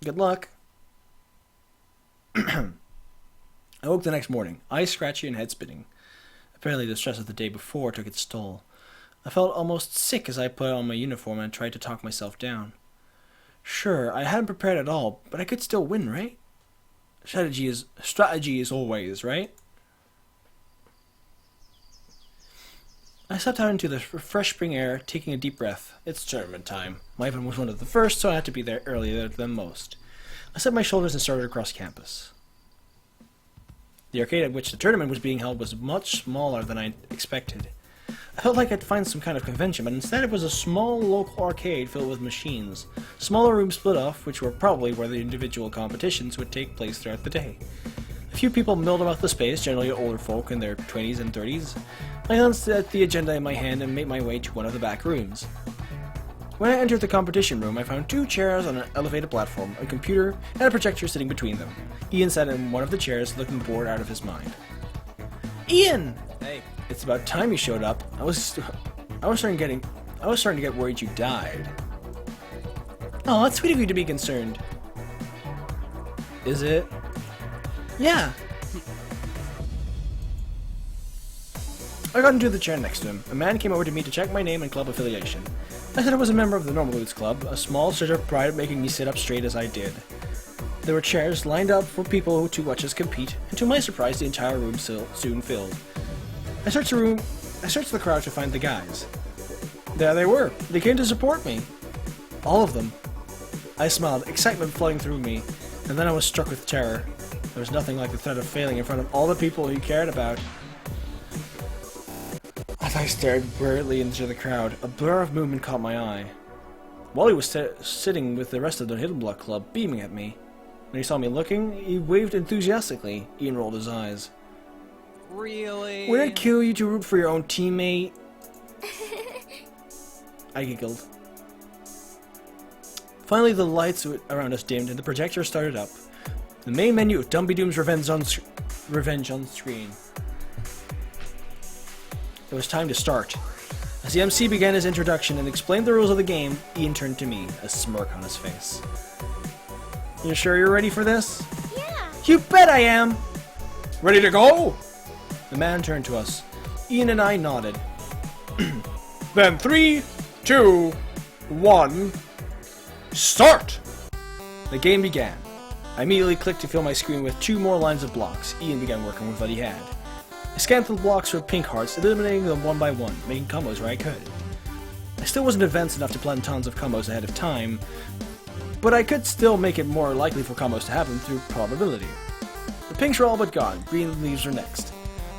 Good luck. I woke the next morning, eyes scratchy and head spinning. Apparently the stress of the day before took its toll. I felt almost sick as I put on my uniform and tried to talk myself down. Sure, I hadn't prepared at all, but I could still win, right? Strategy is always, right? I stepped out into the fresh spring air, taking a deep breath. It's tournament time. My event was one of the first, so I had to be there earlier than most. I set my shoulders and started across campus. The arcade at which the tournament was being held was much smaller than I expected. I felt like I'd find some kind of convention, but instead it was a small local arcade filled with machines. Smaller rooms split off, which were probably where the individual competitions would take place throughout the day. A few people milled about the space, generally older folk in their 20s and 30s. I glanced at the agenda in my hand and made my way to one of the back rooms. When I entered the competition room, I found 2 chairs on an elevated platform, a computer, and a projector sitting between them. Ian sat in one of the chairs, looking bored out of his mind. Ian! Hey. It's about time you showed up. I was starting to get worried you died. Oh, that's sweet of you to be concerned. Is it? Yeah. I got into the chair next to him. A man came over to me to check my name and club affiliation. I said I was a member of the Normal Roots Club, a small surge of pride making me sit up straight as I did. There were chairs lined up for people to watch us compete, and to my surprise the entire room soon filled. I searched the crowd to find the guys. There they were. They came to support me. All of them. I smiled, excitement flooding through me, and then I was struck with terror. There was nothing like the threat of failing in front of all the people he cared about. As I stared wearily into the crowd, a blur of movement caught my eye. Wally was sitting with the rest of the Hidden Block Club, beaming at me. When he saw me looking, he waved enthusiastically. Ian rolled his eyes. Really? Would it kill you to root for your own teammate? I giggled. Finally, the lights around us dimmed and the projector started up. The main menu of Dumpy Doom's Revenge on screen. It was time to start. As the MC began his introduction and explained the rules of the game, Ian turned to me, a smirk on his face. You sure you're ready for this? Yeah. You bet I am! Ready to go? The man turned to us. Ian and I nodded. Then 3, 2, 1, start! The game began. I immediately clicked to fill my screen with 2 more lines of blocks. Ian began working with what he had. I scanned through the blocks for pink hearts, eliminating them one by one, making combos where I could. I still wasn't advanced enough to plan tons of combos ahead of time, but I could still make it more likely for combos to happen through probability. The pinks were all but gone, green leaves were next.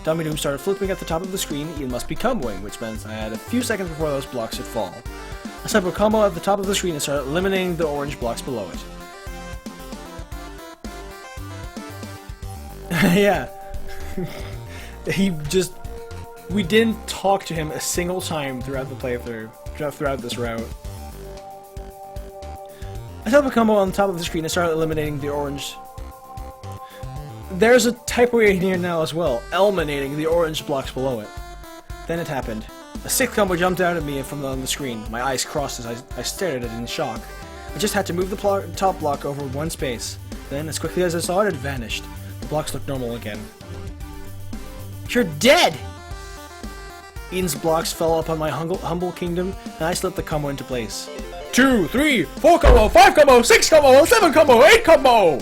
Dummy Doom started flipping at the top of the screen. Ian must be comboing, which meant I had a few seconds before those blocks would fall. I set up a combo at the top of the screen and started eliminating the orange blocks below it. Yeah. We didn't talk to him a single time throughout the playthrough, throughout this route. I set up a combo on the top of the screen and started eliminating the orange. There's a typo in here now as well, eliminating the orange blocks below it. Then it happened. A 6th combo jumped out at me from on the screen. My eyes crossed as I stared at it in shock. I just had to move the top block over one space. Then, as quickly as I saw it, it vanished. The blocks looked normal again. You're dead! Ian's blocks fell upon my humble kingdom, and I slipped the combo into place. 2, 3, 4 combo, 5 combo, 6 combo, 7 combo, 8 combo!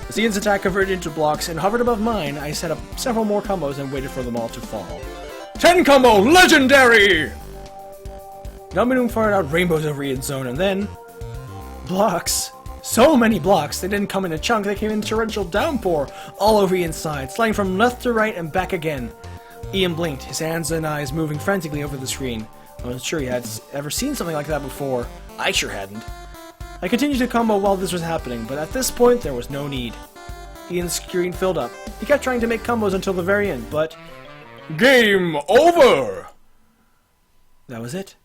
As Ian's attack converted into blocks and hovered above mine, I set up several more combos and waited for them all to fall. 10 combo, legendary! Dummy fired out rainbows over Ian's zone, and then... blocks. So many blocks, they didn't come in a chunk, they came in torrential downpour all over Ian's side, sliding from left to right and back again. Ian blinked, his hands and eyes moving frantically over the screen. I wasn't sure he had ever seen something like that before. I sure hadn't. I continued to combo while this was happening, but at this point there was no need. Ian's screen filled up. He kept trying to make combos until the very end, but... Game over! That was it.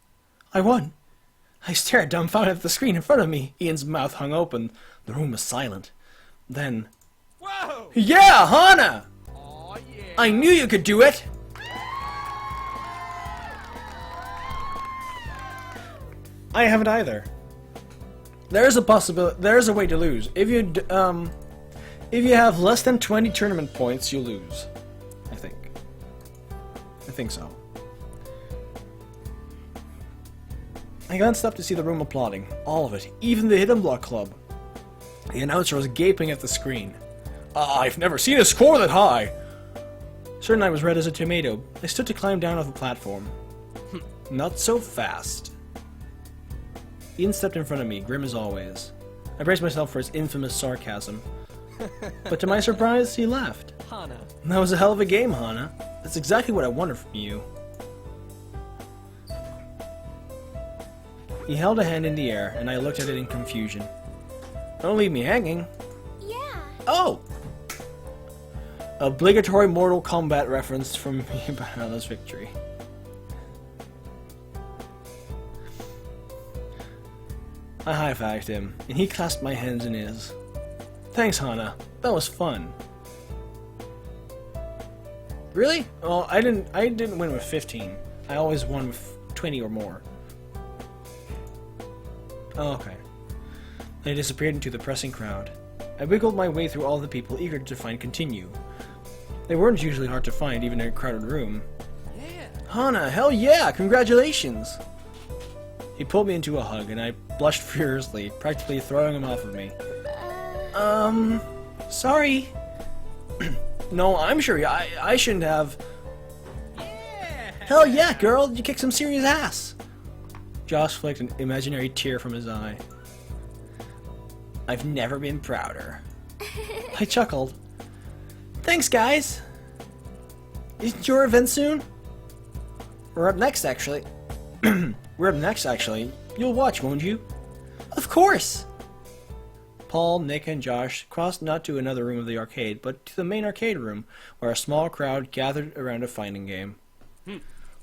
I won. I stared dumbfounded at the screen in front of me. Ian's mouth hung open. The room was silent. Then... Whoa! Yeah, Hana! Aw, yeah. I knew you could do it! I haven't either. There's a possibility. There's a way to lose. If you have less than 20 tournament points, you lose. I think so. I glanced up to see the room applauding. All of it. Even the Hidden Block Club. The announcer was gaping at the screen. I've never seen a score that high! Certain I was red as a tomato. I stood to climb down off the platform. Not so fast. Ian stepped in front of me, grim as always. I braced myself for his infamous sarcasm. But to my surprise, he laughed. Hana. That was a hell of a game, Hana. That's exactly what I wanted from you. He held a hand in the air, and I looked at it in confusion. Don't leave me hanging. Yeah. Oh! Obligatory Mortal Kombat reference from Hana's victory. I high-fived him, and he clasped my hands in his. Thanks, Hana. That was fun. Really? Well, I didn't win with 15. I always won with 20 or more. Oh, okay. Then I disappeared into the pressing crowd. I wiggled my way through all the people eager to find Continue. They weren't usually hard to find, even in a crowded room. Yeah. Hana, hell yeah! Congratulations! He pulled me into a hug, and I blushed furiously, practically throwing him off of me. Sorry. No, I'm sure I shouldn't have. Yeah. Hell yeah, girl! You kicked some serious ass! Josh flicked an imaginary tear from his eye. I've never been prouder. I chuckled. Thanks, guys! Isn't your event soon? We're up next, actually. We're up next, actually. You'll watch, won't you? Of course! Paul, Nick, and Josh crossed not to another room of the arcade, but to the main arcade room, where a small crowd gathered around a fighting game.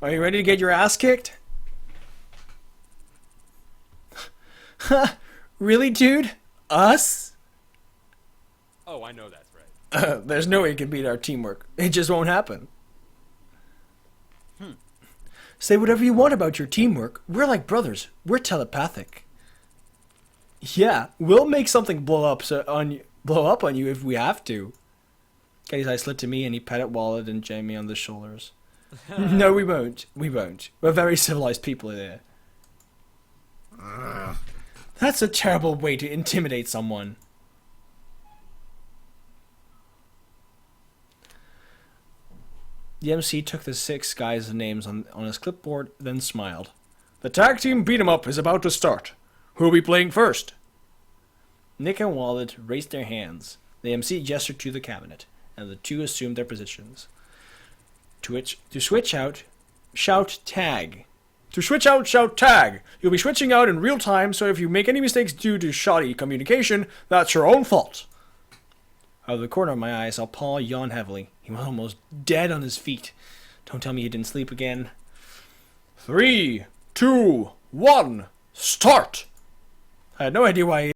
Are you ready to get your ass kicked? Really, dude? Us? Oh, I know that's right. There's no way you can beat our teamwork. It just won't happen. Say whatever you want about your teamwork. We're like brothers. We're telepathic. Yeah, we'll make something blow up on you if we have to. Getty's eye slid to me, and he patted Wallet and Jamie on the shoulders. No, we won't. We won't. We're very civilized people here. That's a terrible way to intimidate someone. The MC took the 6 guys' names on his clipboard, then smiled. The tag team beat 'em up is about to start. Who'll be playing first? Nick and Wallet raised their hands. The MC gestured to the cabinet, and the two assumed their positions. To switch out, shout tag. To switch out, shout tag. You'll be switching out in real time, so if you make any mistakes due to shoddy communication, that's your own fault. Out of the corner of my eye, I saw Paul yawn heavily. He was almost dead on his feet. Don't tell me he didn't sleep again. 3, 2, 1, start! I had no idea why